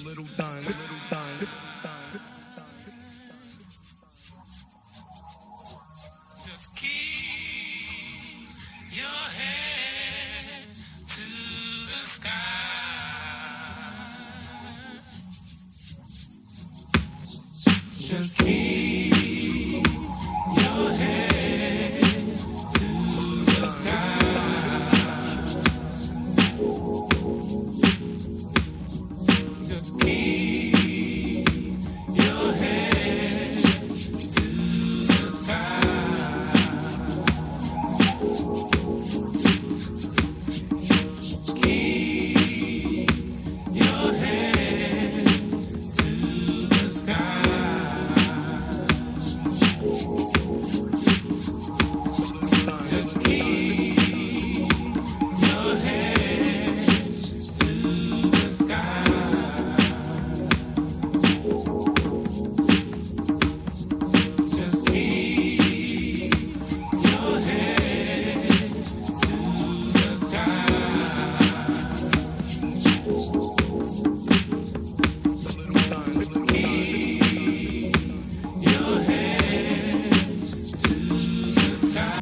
little done. Just keep your head to the sky. Just keep your head to the sky. Just keep your head to the sky. Keep your head to the sky. Just keep your head to the sky. Just keep your head to the sky. Keep your head to the sky.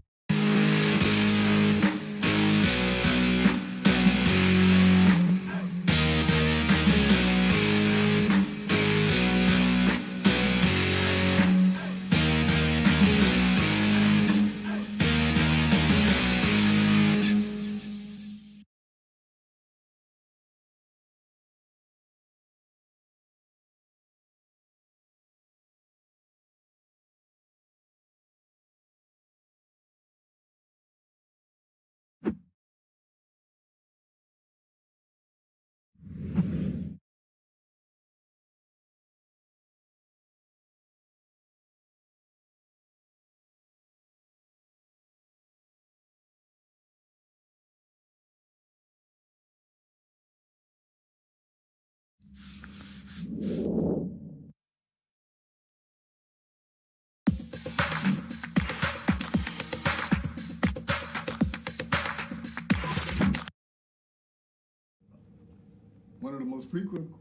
One of the most frequent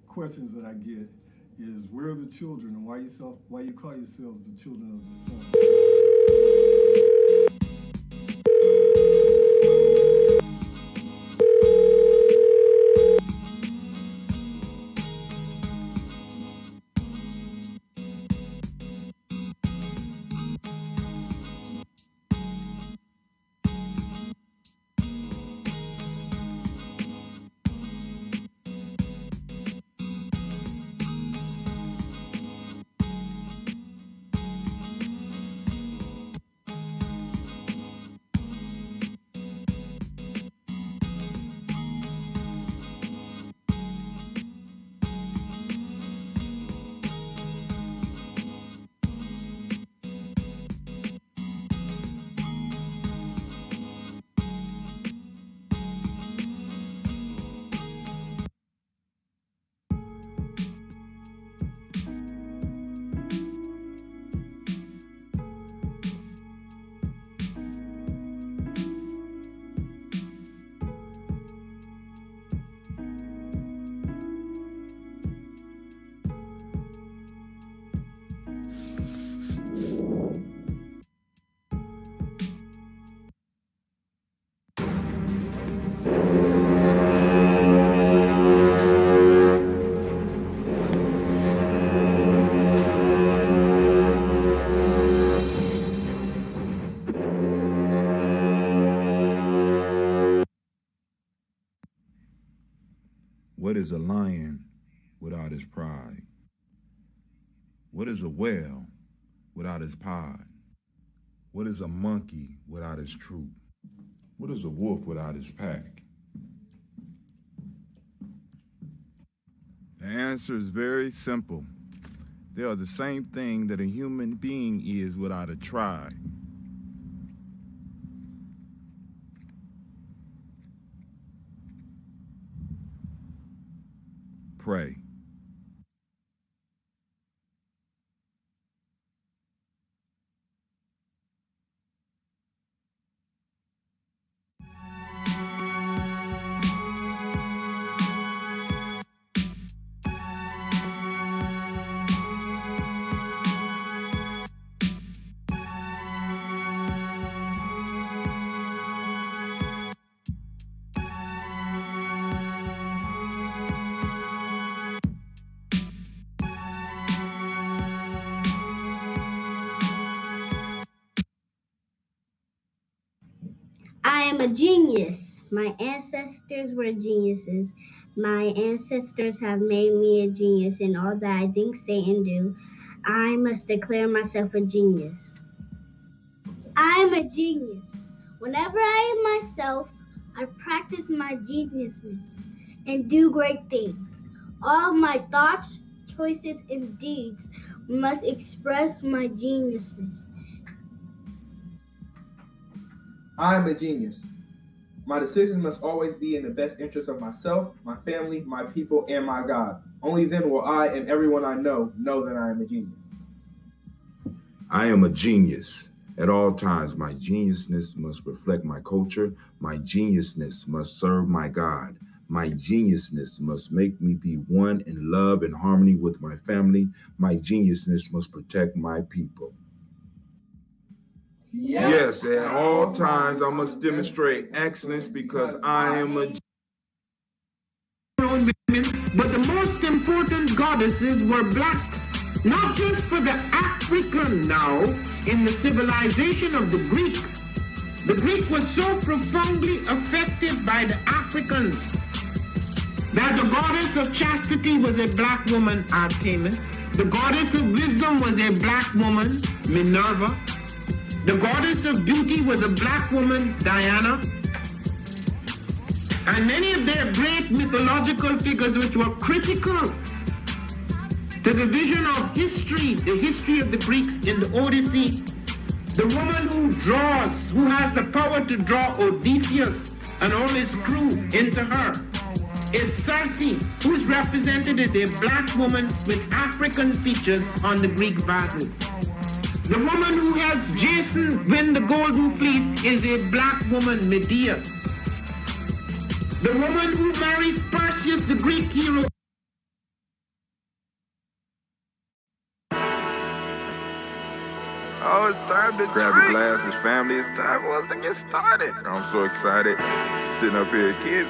questions that I get is, where are the children, and why you call yourselves the children of the sun? What is a lion without his pride? What is a whale without his pod? What is a monkey without his troop? What is a wolf without his pack? The answer is very simple. They are the same thing that a human being is without a tribe. Pray. I'm a genius. My ancestors were geniuses. My ancestors have made me a genius in all that I think, say, and do. I must declare myself a genius. I'm a genius. Whenever I am myself, I practice my geniusness and do great things. All my thoughts, choices, and deeds must express my geniusness. I am a genius. My decisions must always be in the best interest of myself, my family, my people, and my God. Only then will I and everyone I know that I am a genius. I am a genius. At all times, my geniusness must reflect my culture. My geniusness must serve my God. My geniusness must make me be one in love and harmony with my family. My geniusness must protect my people. Yes, at all times I must demonstrate excellence because I am a But the most important goddesses were black, not just for the African now, in the civilization of the Greeks. The Greek was so profoundly affected by the Africans that the goddess of chastity was a black woman, Artemis. The goddess of wisdom was a black woman, Minerva. The goddess of beauty was a black woman, Diana. And many of their great mythological figures which were critical to the vision of history, the history of the Greeks in the Odyssey. The woman who draws, who has the power to draw Odysseus and all his crew into her, is Circe, who is represented as a black woman with African features on the Greek vases. The woman who helps Jason win the Golden Fleece is a black woman, Medea. The woman who marries Perseus, the Greek hero. Oh, it's time to grab the glasses, family. It's time for us to get started. I'm so excited. Sitting up here, Kid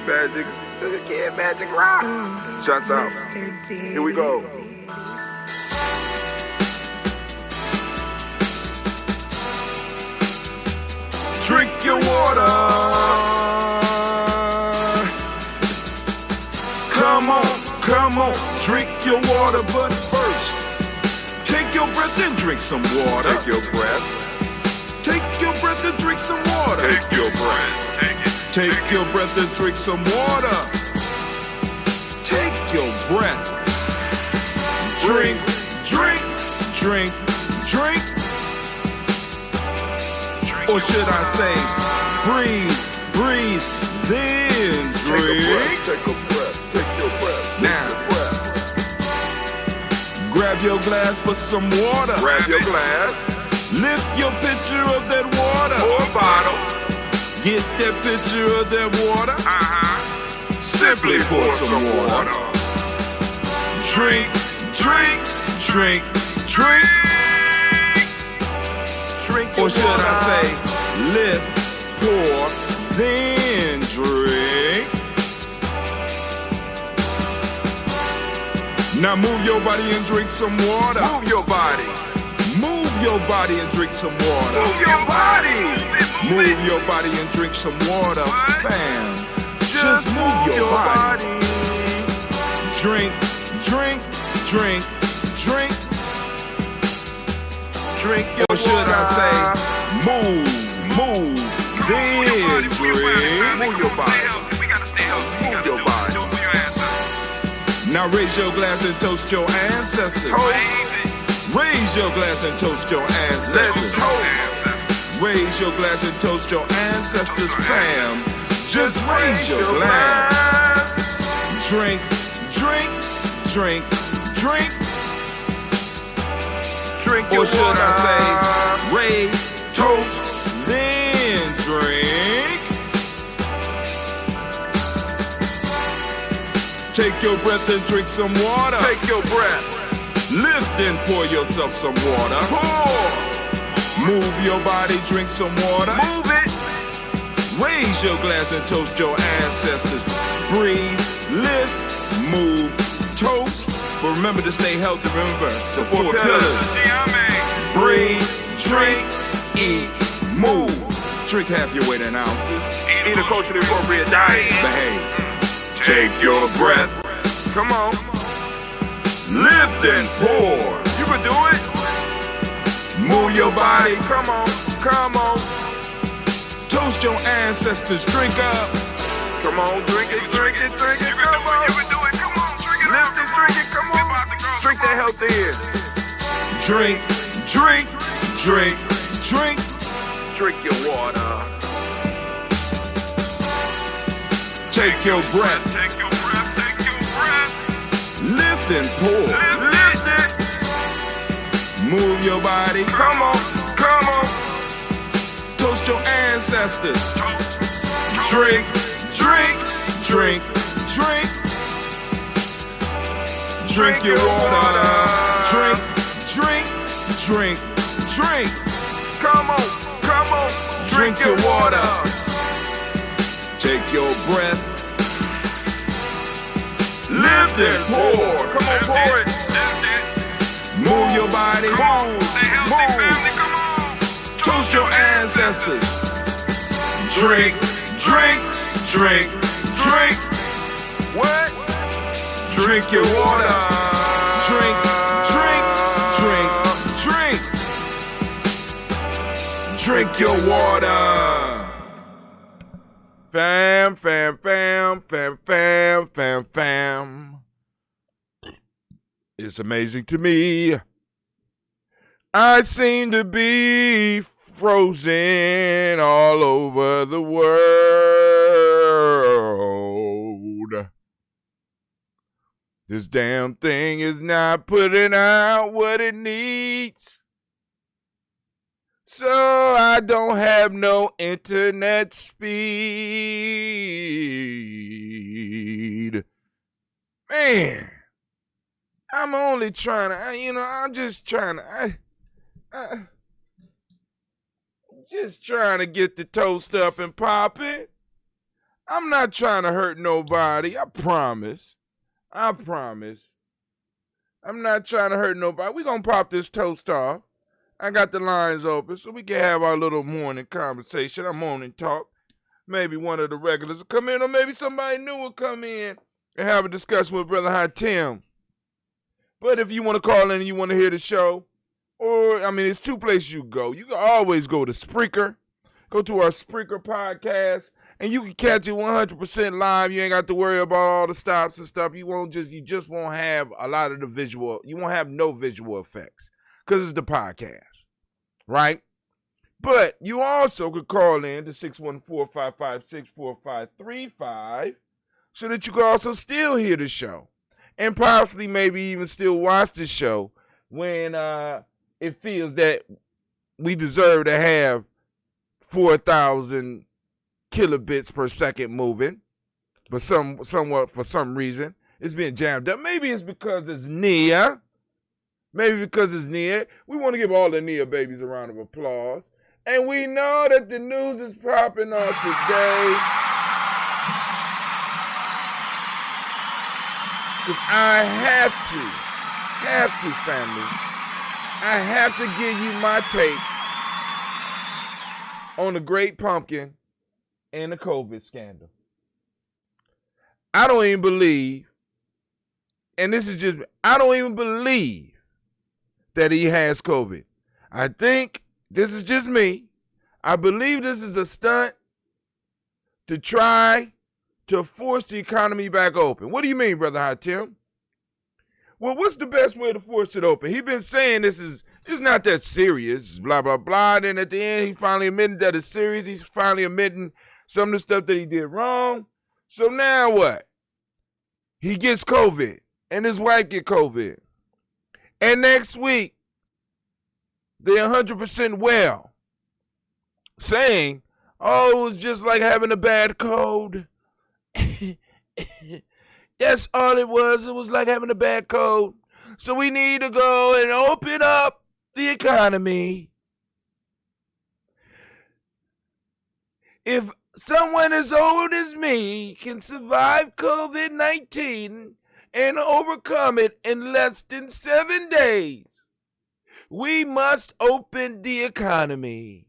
Magic Rock. Shots out. Here we go. Drink your water. Come on, drink your water, but first, take your breath and drink some water. Take your breath. Take your breath and drink some water. Take your breath. Take your breath and drink some water. Take your breath. Drink. Or should I say, breathe, then drink. Take a breath. Take your breath. Now, grab your glass for some water. Grab your glass. Lift your pitcher of that water. Or bottle. Get that pitcher of that water. Simply pour some water. Drink. Or should I say, lift, pour, then drink. Now move your body and drink some water. Move your body. Move your body and drink some water. Move your body. Move your body and drink some water. Bam. Just move your body. Drink. Or should I say, move, then drink. Move your body. Move your body. Now raise your glass and toast your ancestors. Raise your glass and toast your ancestors. Raise your glass and toast your ancestors, fam. Just raise your glass. Drink. Or should I say, raise, toast, then drink. Take your breath and drink some water. Take your breath. Lift and pour yourself some water. Pour. Move your body, drink some water. Move it. Raise your glass and toast your ancestors. Breathe, lift, move, toast. But remember to stay healthy. Remember the four pillars. Breathe, drink, eat, move. Drink half your weight in ounces. Eat a culturally appropriate diet. Behave. Take your breath. Come on. Lift and pour. You can do it. Move your body. Come on. Come on. Toast your ancestors. Drink up. Come on. Drink it. Drink it. Drink it. Come on. You can do it. Come on. Drink it. Lift and drink it. Come on. Drink that healthy in. Drink. Drink. Drink. Drink. Drink your water. Take your breath. Take your breath. Take your breath. Lift and pour. Lift it. Move your body. Come on. Come on. Toast your ancestors. Drink. Drink. Drink. Drink. Drink your water. Drink. Drink. Drink. Drink. Come on. Come on. Drink your water. Take your breath. Lift and pour. Come on, pour it. Move your body. Move. Stay healthy, family. Come on. Toast your ancestors. Drink. Drink. Drink. Drink. What? Drink your water. Drink. Drink. Drink. Drink. Drink your water. Fam, fam, fam, fam, fam, fam, fam. It's amazing to me. I seem to be frozen all over the world. This damn thing is not putting out what it needs. So I don't have no internet speed. Man, I'm only trying to, I'm just trying to, just trying to get the toast up and popping. I'm not trying to hurt nobody. I promise. I'm not trying to hurt nobody. We're going to pop this toast off. I got the lines open so we can have our little morning conversation, our morning talk. Maybe one of the regulars will come in, or maybe somebody new will come in and have a discussion with Brother Hatim. But if you want to call in and you want to hear the show, it's two places you go. You can always go to Spreaker. Go to our Spreaker podcast, and you can catch it 100% live. You ain't got to worry about all the stops and stuff. You just won't have a lot of the visual. You won't have no visual effects because it's the podcast, right? But you also could call in to 614-556-4535 so that you can also still hear the show and possibly maybe even still watch the show when it feels that we deserve to have 4,000 kilobits per second moving, but somewhat for some reason it's being jammed up. Maybe it's because it's near. We want to give all the Nia babies a round of applause. And we know that the news is popping off today. Because I have to, family. I have to give you my take on the Great Pumpkin and the COVID scandal. I don't even believe, and this is just, I don't even believe that he has COVID. I think, this is just me, I believe this is a stunt to try to force the economy back open. What do you mean, Brother Hatim? Well, what's the best way to force it open? He's been saying it's not that serious, blah, blah, blah. Then at the end, he finally admitted that it's serious. He's finally admitting some of the stuff that he did wrong. So now what? He gets COVID, and his wife get COVID. And next week, they're 100% well, saying, oh, it was just like having a bad cold. That's all it was. It was like having a bad cold. So we need to go and open up the economy. If someone as old as me can survive COVID-19 and overcome it in less than 7 days, we must open the economy.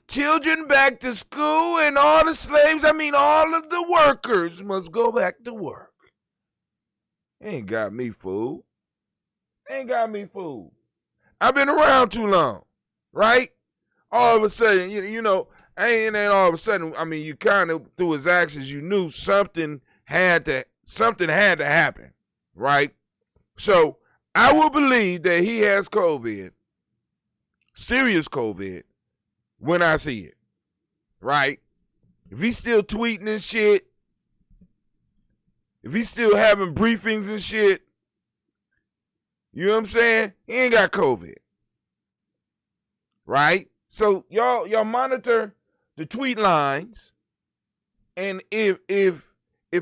children back to school, and all the slaves, all of the workers must go back to work. Ain't got me fooled. Ain't got me fooled. I've been around too long, right? All of a sudden, you know, ain't all of a sudden, you kind of, through his actions, you knew something had to happen, right? So I will believe that he has COVID, serious COVID, when I see it, right? If he's still tweeting and shit, if he's still having briefings and shit, you know what I'm saying? He ain't got COVID, right? So y'all monitor the tweet lines, and if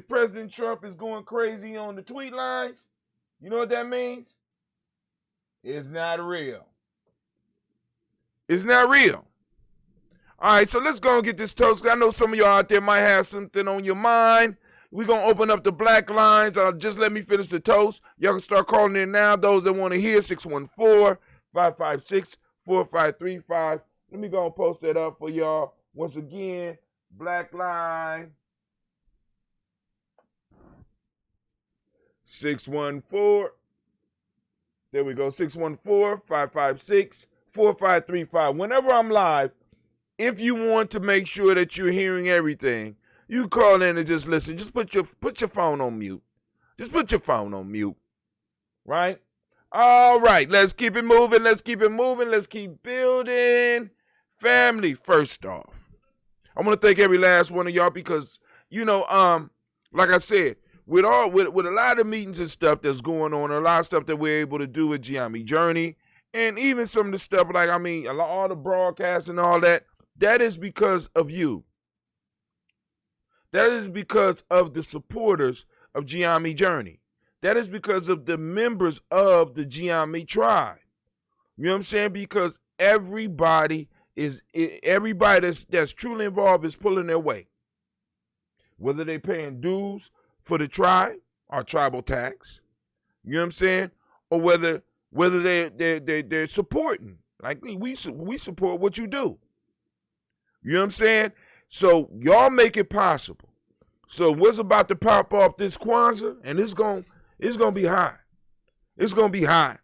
President Trump is going crazy on the tweet lines, you know what that means? It's not real. It's not real. All right, so let's go and get this toast. I know some of y'all out there might have something on your mind. We're going to open up the black lines. Just let me finish the toast. Y'all can start calling in now. Those that want to hear, 614-556-4535. Let me go and post that up for y'all. Once again, black line. 614. There we go. 614-556-4535. Whenever I'm live, if you want to make sure that you're hearing everything, you call in and just listen. Just put your phone on mute. Just put your phone on mute. Right? All right. Let's keep it moving. Let's keep it moving. Let's keep building. Family, first off, I want to thank every last one of y'all because, you know, like I said, with a lot of meetings and stuff that's going on, a lot of stuff that we're able to do with Giammi Journey, and even some of the stuff like, all the broadcasts and all that, that is because of you. That is because of the supporters of Giammi Journey. That is because of the members of the Giammi tribe. You know what I'm saying? Because everybody that's truly involved is pulling their weight. Whether they're paying dues for the tribe or tribal tax, you know what I'm saying? Or whether they're supporting. Like we support what you do. You know what I'm saying? So y'all make it possible. So what's about to pop off this Kwanzaa, and it's gonna be high. It's gonna be high,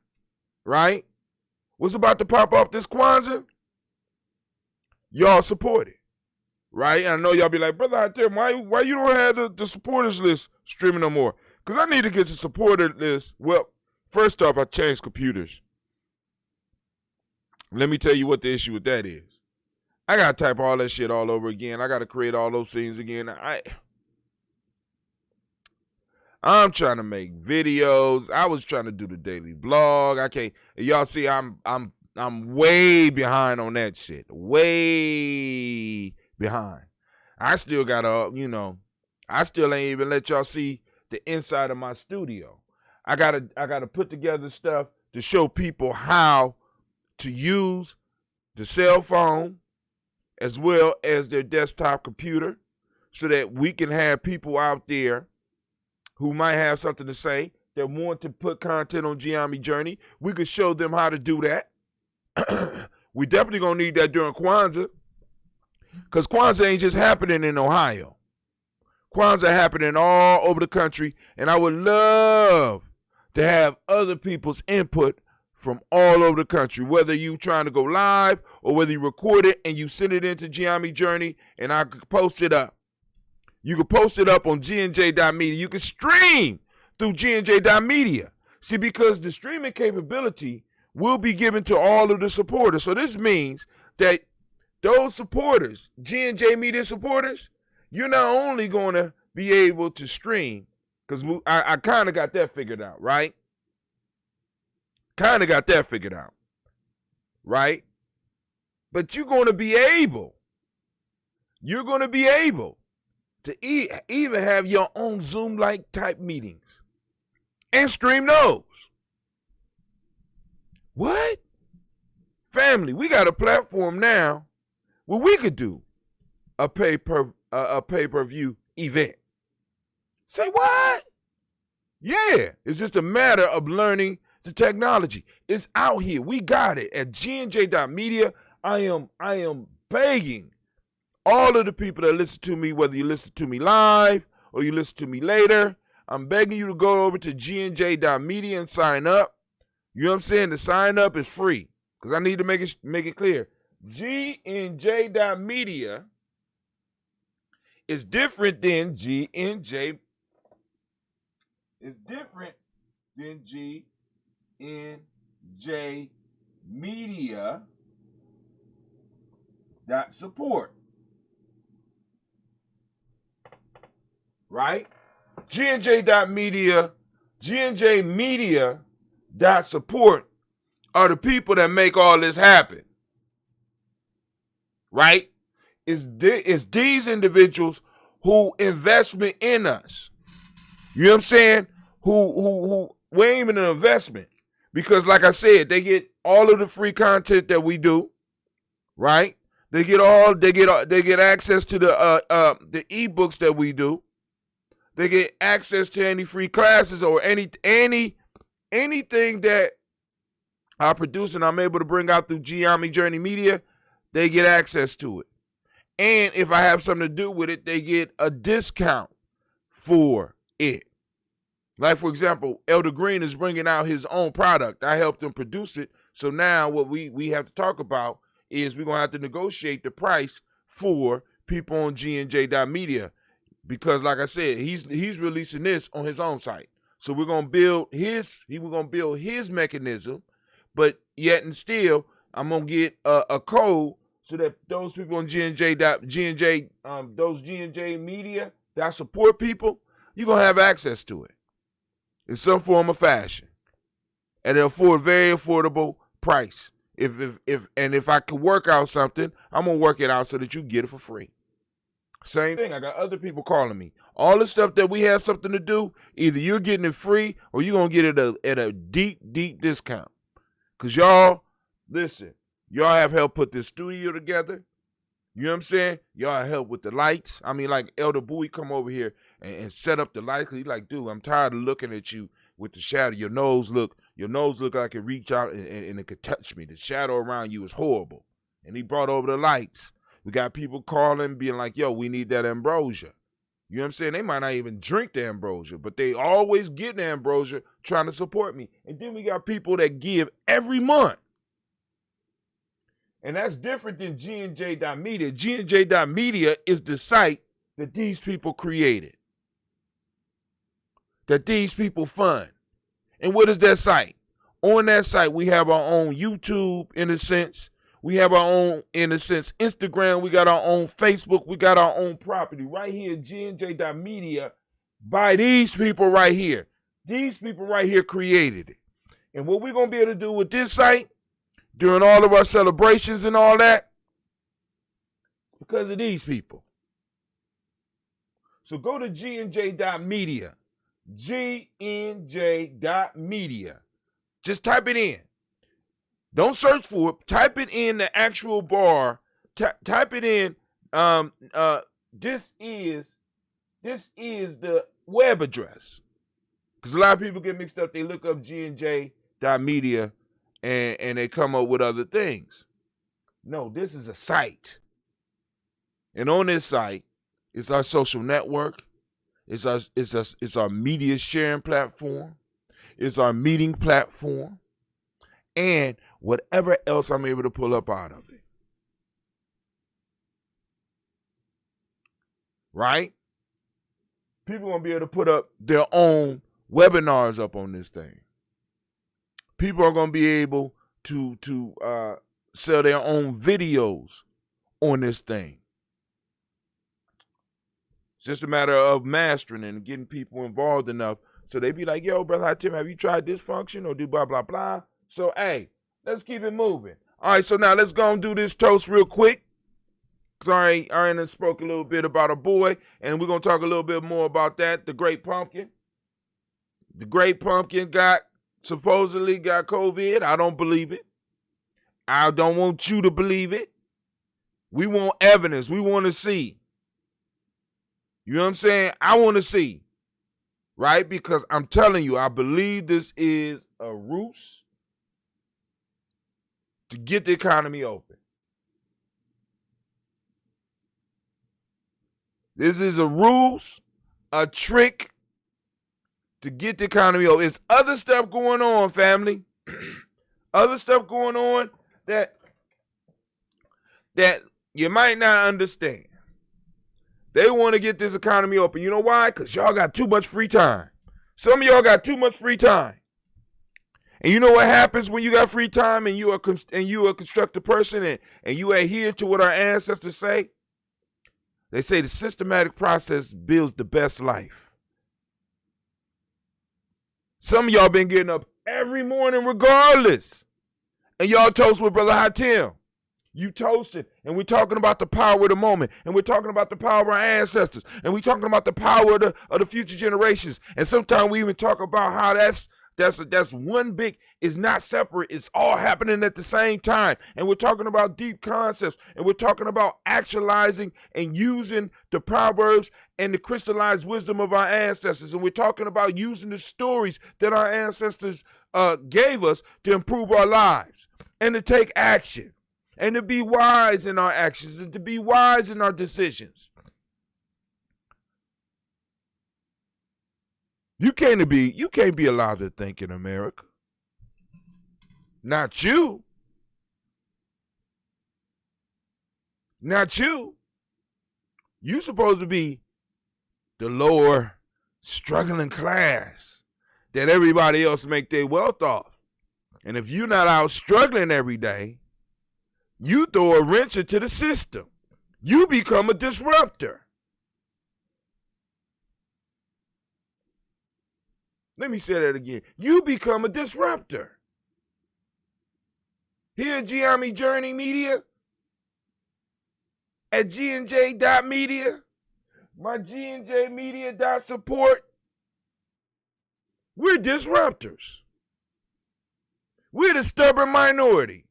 right? What's about to pop off this Kwanzaa? Y'all support it, right? And I know y'all be like, brother, out there, why you don't have the supporters list streaming no more? Because I need to get the supporter list. Well, first off, I changed computers. Let me tell you what the issue with that is. I got to type all that shit all over again. I got to create all those scenes again. I'm trying to make videos. I was trying to do the daily blog. I can't. Y'all see, I'm way behind on that shit. Way behind. I still gotta, I still ain't even let y'all see the inside of my studio. I gotta put together stuff to show people how to use the cell phone as well as their desktop computer, so that we can have people out there who might have something to say, that want to put content on Giammi Journey. We could show them how to do that. We definitely gonna need that during Kwanzaa, because Kwanzaa ain't just happening in Ohio. Kwanzaa happening all over the country, and I would love to have other people's input from all over the country, whether you trying to go live or whether you record it and you send it into Giammi Journey and I could post it up. You can post it up on GNJ.media. You can stream through GNJ.media. See, because the streaming capability will be given to all of the supporters. So this means that those supporters, GNJ Media supporters, you're not only going to be able to stream, because I kind of got that figured out, right? Kind of got that figured out, right? But you're going to be able to even have your own Zoom-like type meetings and stream those. What? Family, we got a platform now where we could do a pay-per-view event. Say what? Yeah, it's just a matter of learning the technology. It's out here. We got it at GNJ.media. I am begging all of the people that listen to me, whether you listen to me live or you listen to me later, I'm begging you to go over to gnj.media and sign up. You know what I'm saying? The sign up is free because I need to make it clear. gnj.media is different than GNJ. It's different than GNJ Media support. Right? GNJ.media, GNJ Media support are the people that make all this happen. Right? It's these individuals who investment in us. You know what I'm saying? Who we're ain't even an investment. Because like I said, they get all of the free content that we do, right? They get access to the ebooks that we do. They get access to any free classes or anything that I produce and I'm able to bring out through Geometry Journey Media. They get access to it. And if I have something to do with it, they get a discount for it. Like, for example, Elder Green is bringing out his own product. I helped him produce it. So now what we have to talk about is we're going to have to negotiate the price for people on gnj.media. Because like I said, he's releasing this on his own site. So we're going to build his mechanism, but yet and still, I'm going to get a code so that those people on those GNJ Media that support people, you're going to have access to it in some form or fashion at a very affordable price. If I could work out something, I'm going to work it out so that you get it for free. Same thing. I got other people calling me. All the stuff that we have something to do, either you're getting it free or you're going to get it at a deep, deep discount. Because y'all, listen, y'all have helped put this studio together. You know what I'm saying? Y'all help with the lights. I mean, like Elder Bowie come over here and set up the lights. He's like, dude, I'm tired of looking at you with the shadow. Your nose look like I could reach out and it could touch me. The shadow around you is horrible. And he brought over the lights. We got people calling, being like, yo, we need that ambrosia. You know what I'm saying? They might not even drink the ambrosia, but they always get the ambrosia trying to support me. And then we got people that give every month. And that's different than gnj.media. gnj.media is the site that these people created, that these people fund. And what is that site? On that site, we have our own YouTube, in a sense. We have our own, in a sense, Instagram. We got our own Facebook. We got our own property right here, gnj.media, by these people right here. These people right here created it. And what we're going to be able to do with this site, during all of our celebrations and all that, because of these people. So go to gnj.media. gnj.media. Just type it in. Don't search for it. Type it in the actual bar. Type it in. This is the web address. Because a lot of people get mixed up. They look up gnj.media and they come up with other things. No, this is a site. And on this site, it's our social network. It's our media sharing platform. It's our meeting platform. And whatever else I'm able to pull up out of it. Right? People are going to be able to put up their own webinars up on this thing. People are going to be able to sell their own videos on this thing. It's just a matter of mastering and getting people involved enough so they be like, yo, Brother Tim, have you tried this function or do blah, blah, blah? So, hey, let's keep it moving. All right, so now let's go and do this toast real quick. Because I already spoke a little bit about a boy, and we're going to talk a little bit more about that, the Great Pumpkin. The Great Pumpkin supposedly got COVID. I don't believe it. I don't want you to believe it. We want evidence. We want to see. You know what I'm saying? I want to see. Right? Because I'm telling you, I believe this is a ruse to get the economy open. This is a ruse, a trick to get the economy over. It's other stuff going on, family. Other stuff going on that you might not understand. They want to get this economy open. You know why? Because y'all got too much free time. Some of y'all got too much free time. And you know what happens when you got free time and you are a constructive person and you adhere to what our ancestors say? They say the systematic process builds the best life. Some of y'all been getting up every morning regardless. And y'all toast with Brother Hatim. You toasted, and we're talking about the power of the moment, and we're talking about the power of our ancestors, and we're talking about the power of the future generations. And sometimes we even talk about how that's one big, it's not separate, it's all happening at the same time. And we're talking about deep concepts, and we're talking about actualizing and using the proverbs and the crystallized wisdom of our ancestors. And we're talking about using the stories that our ancestors gave us to improve our lives and to take action. And to be wise in our actions and to be wise in our decisions. You can't be allowed to think in America. Not you. Not you. You supposed to be the lower struggling class that everybody else make their wealth off. And if you're not out struggling every day, you throw a wrench into the system. You become a disruptor. Let me say that again. You become a disruptor. Here at Giami Journey Media, at gnj.media, my gnjmedia.support, we're disruptors. We're the stubborn minority.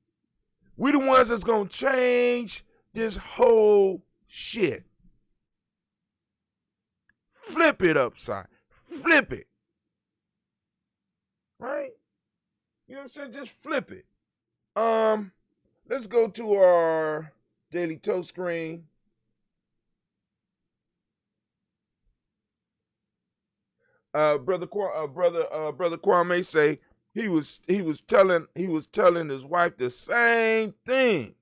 We're the ones that's going to change this whole shit. Flip it upside. Flip it. Right? You know what I'm saying? Just flip it. Let's go to our Daily Toast screen. Brother Kwame say he was telling his wife the same thing.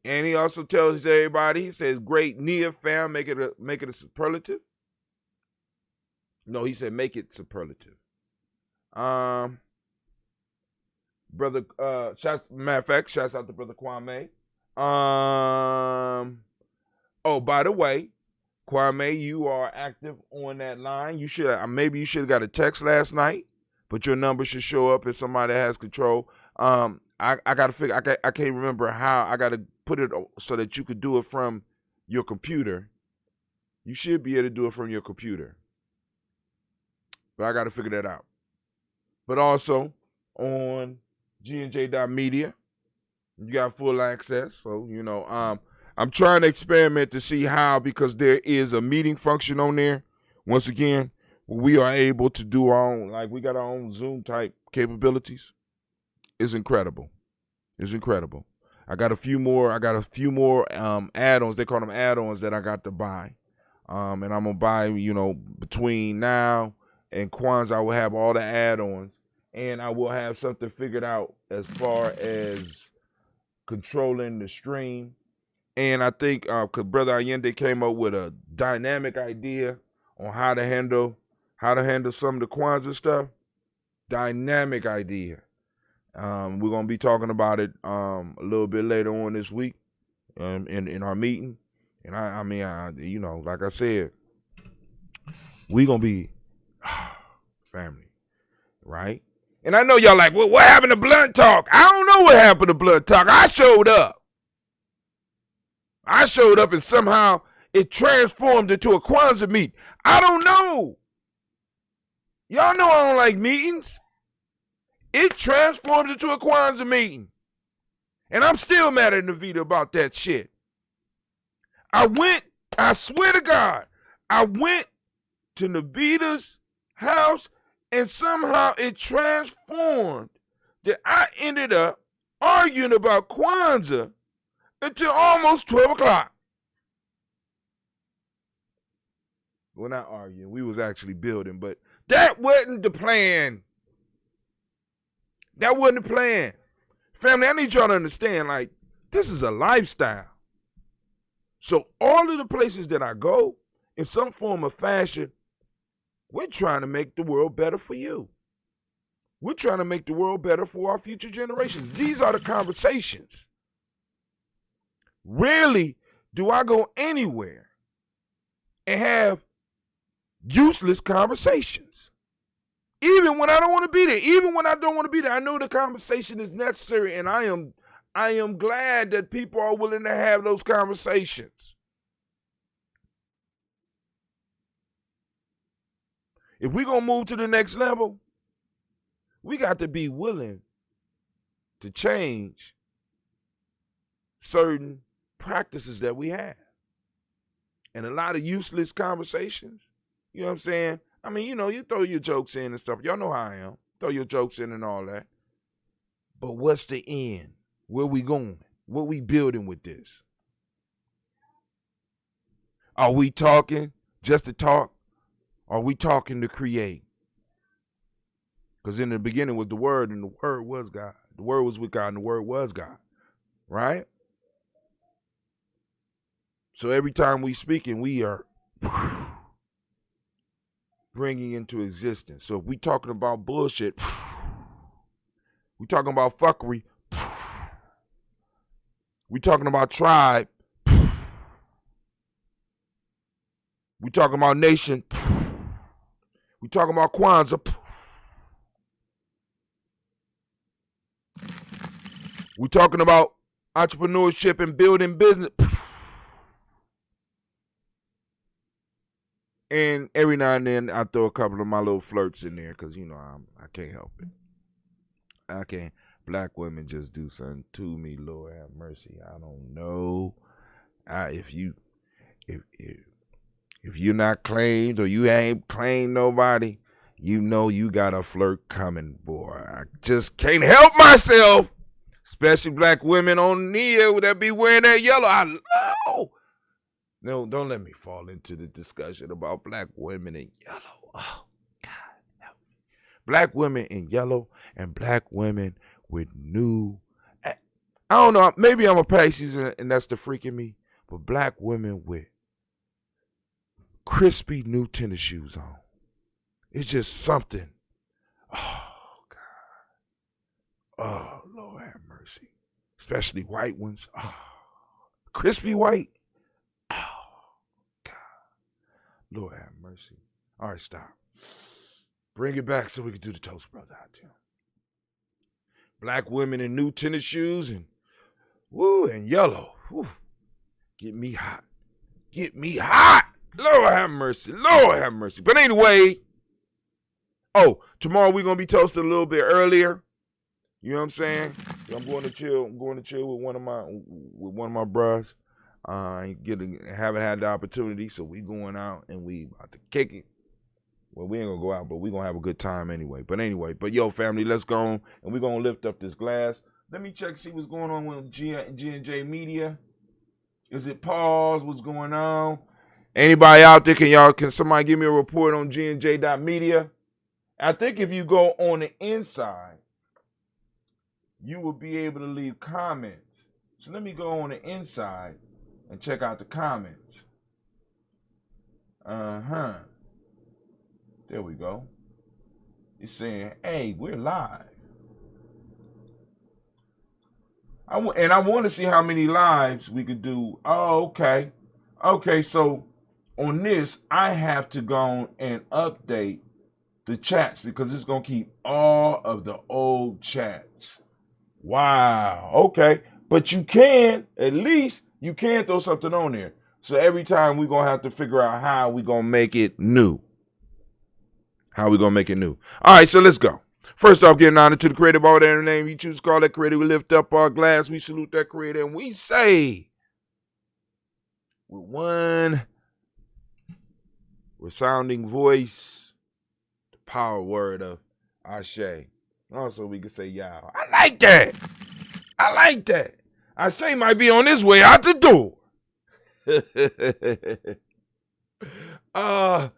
And he also tells everybody, he says, great Nia fam, make it a superlative. No, he said make it superlative. Matter of fact, shouts out to Brother Kwame. Oh, by the way, Kwame, you are active on that line. You should have got a text last night, but your number should show up as somebody that has control. I gotta figure. I can't remember how. I gotta put it so that you could do it from your computer. You should be able to do it from your computer, but I gotta figure that out. But also on gnj.media, you got full access. So I'm trying to experiment to see how, because there is a meeting function on there. Once again, we are able to do our own, like we got our own Zoom type capabilities. It's incredible. It's incredible. I got a few more add-ons. They call them add-ons that I got to buy. And I'm gonna buy, between now and Kwanzaa, I will have all the add-ons, and I will have something figured out as far as controlling the stream. And I think because Brother Allende came up with a dynamic idea on how to handle some of the Kwanzaa stuff. Dynamic idea. We're gonna be talking about it a little bit later on this week in our meeting. And I mean, like I said, we gonna be family, right? And I know y'all like, well, what happened to Blunt Talk? I don't know what happened to Blunt Talk. I showed up and somehow it transformed into a Kwanzaa meet. I don't know. Y'all know I don't like meetings. It transformed into a Kwanzaa meeting. And I'm still mad at Navita about that shit. I swear to God, I went to Navita's house and somehow it transformed that I ended up arguing about Kwanzaa until almost 12 o'clock. Well, not arguing. We was actually building, but that wasn't the plan. That wasn't the plan. Family, I need y'all to understand, like, this is a lifestyle. So all of the places that I go, in some form of fashion, we're trying to make the world better for you. We're trying to make the world better for our future generations. These are the conversations. Rarely do I go anywhere and have useless conversations. Even when I don't want to be there, even when I don't want to be there, I know the conversation is necessary, and I am glad that people are willing to have those conversations. If we're going to move to the next level, we got to be willing to change certain practices that we have. And a lot of useless conversations, you know what I'm saying? I mean, you know, you throw your jokes in and stuff. Y'all know how I am. Throw your jokes in and all that. But what's the end? Where we going? What we building with this? Are we talking just to talk? Are we talking to create? Because in the beginning was the Word, and the Word was God. The Word was with God, and the Word was God. Right? So every time we speaking, we are bringing into existence. So if we talking about bullshit, we talking about fuckery, we talking about tribe, we talking about nation, we talking about Kwanzaa, we talking about entrepreneurship and building business. And every now and then I throw a couple of my little flirts in there because, you know, I can't help it. I can't. Black women just do something to me, Lord have mercy. I don't know. If you're not claimed or you ain't claimed nobody, you know you got a flirt coming, boy. I just can't help myself. Especially black women on here that be wearing that yellow. I know. No, don't let me fall into the discussion about black women in yellow. Oh, God, help me. Black women in yellow and black women with new, I don't know, maybe I'm a Pisces and that's the freaking me, but black women with crispy new tennis shoes on. It's just something. Oh, God. Oh, Lord have mercy. Especially white ones. Oh, crispy white. Lord have mercy. All right, stop. Bring it back so we can do the toast, brother, out there. Black women in new tennis shoes and and yellow. Woo. Get me hot. Get me hot. Lord have mercy. Lord have mercy. But anyway, tomorrow we're gonna be toasting a little bit earlier. You know what I'm saying? I'm going to chill. I'm going to chill with one of my bros. Haven't had the opportunity, so we going out and we about to kick it. Well, we ain't gonna go out, but we gonna have a good time anyway. But yo, family, let's go on and we're gonna lift up this glass. Let me check, see what's going on with G&J Media. Is it pause? What's going on? Anybody out there, can somebody give me a report on G&J.media? I think if you go on the inside, you will be able to leave comments. So let me go on the inside and check out the comments. There we go. It's saying, hey, we're live. I want to see how many lives we could do. Oh, okay. Okay, so on this, I have to go and update the chats because it's going to keep all of the old chats. Wow. Okay. But you can, at least, you can throw something on there. So every time we're going to have to figure out how we're going to make it new. How we going to make it new. All right, so let's go. First off, giving honor to the creator of all that name you choose to call that creator. We lift up our glass. We salute that creator. And we say, with one resounding voice, the power word of Ashe. Also, we could say, y'all. I like that. I like that. Ashe might be on his way out the door. Man,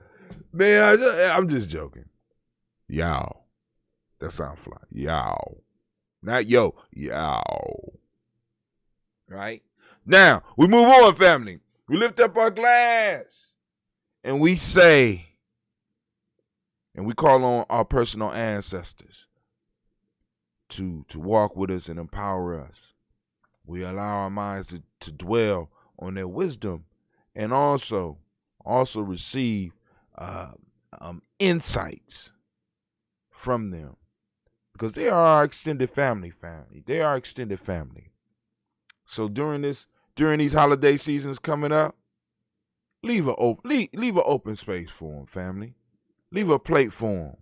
I'm just joking. Yow. That sound fly. Yow. Not yo. Yow. Right? Now, we move on, family. We lift up our glass and we say, and we call on our personal ancestors to walk with us and empower us. We allow our minds to dwell on their wisdom and also receive insights from them, because they are our extended family. They are extended family. So during these holiday seasons coming up, leave a open space for them, family. Leave a plate for them.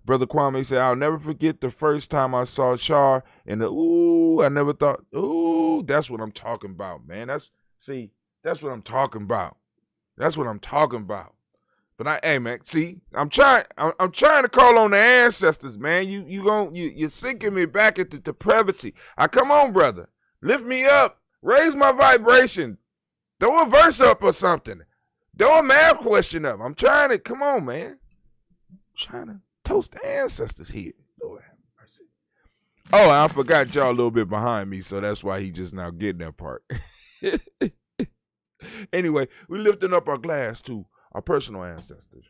Brother Kwame said, "I'll never forget the first time I saw Char and I never thought, that's what I'm talking about, man. That's what I'm talking about. That's what I'm talking about." But hey man, see, I'm trying to call on the ancestors, man. You're sinking me back into depravity. Come on, brother. Lift me up. Raise my vibration. Throw a verse up or something. Throw a math question up. Come on, man. I'm trying to toast the ancestors here. Lord have mercy. Oh, I forgot y'all a little bit behind me, so that's why he just now getting that part. Anyway, we lifting up our glass to our personal ancestors.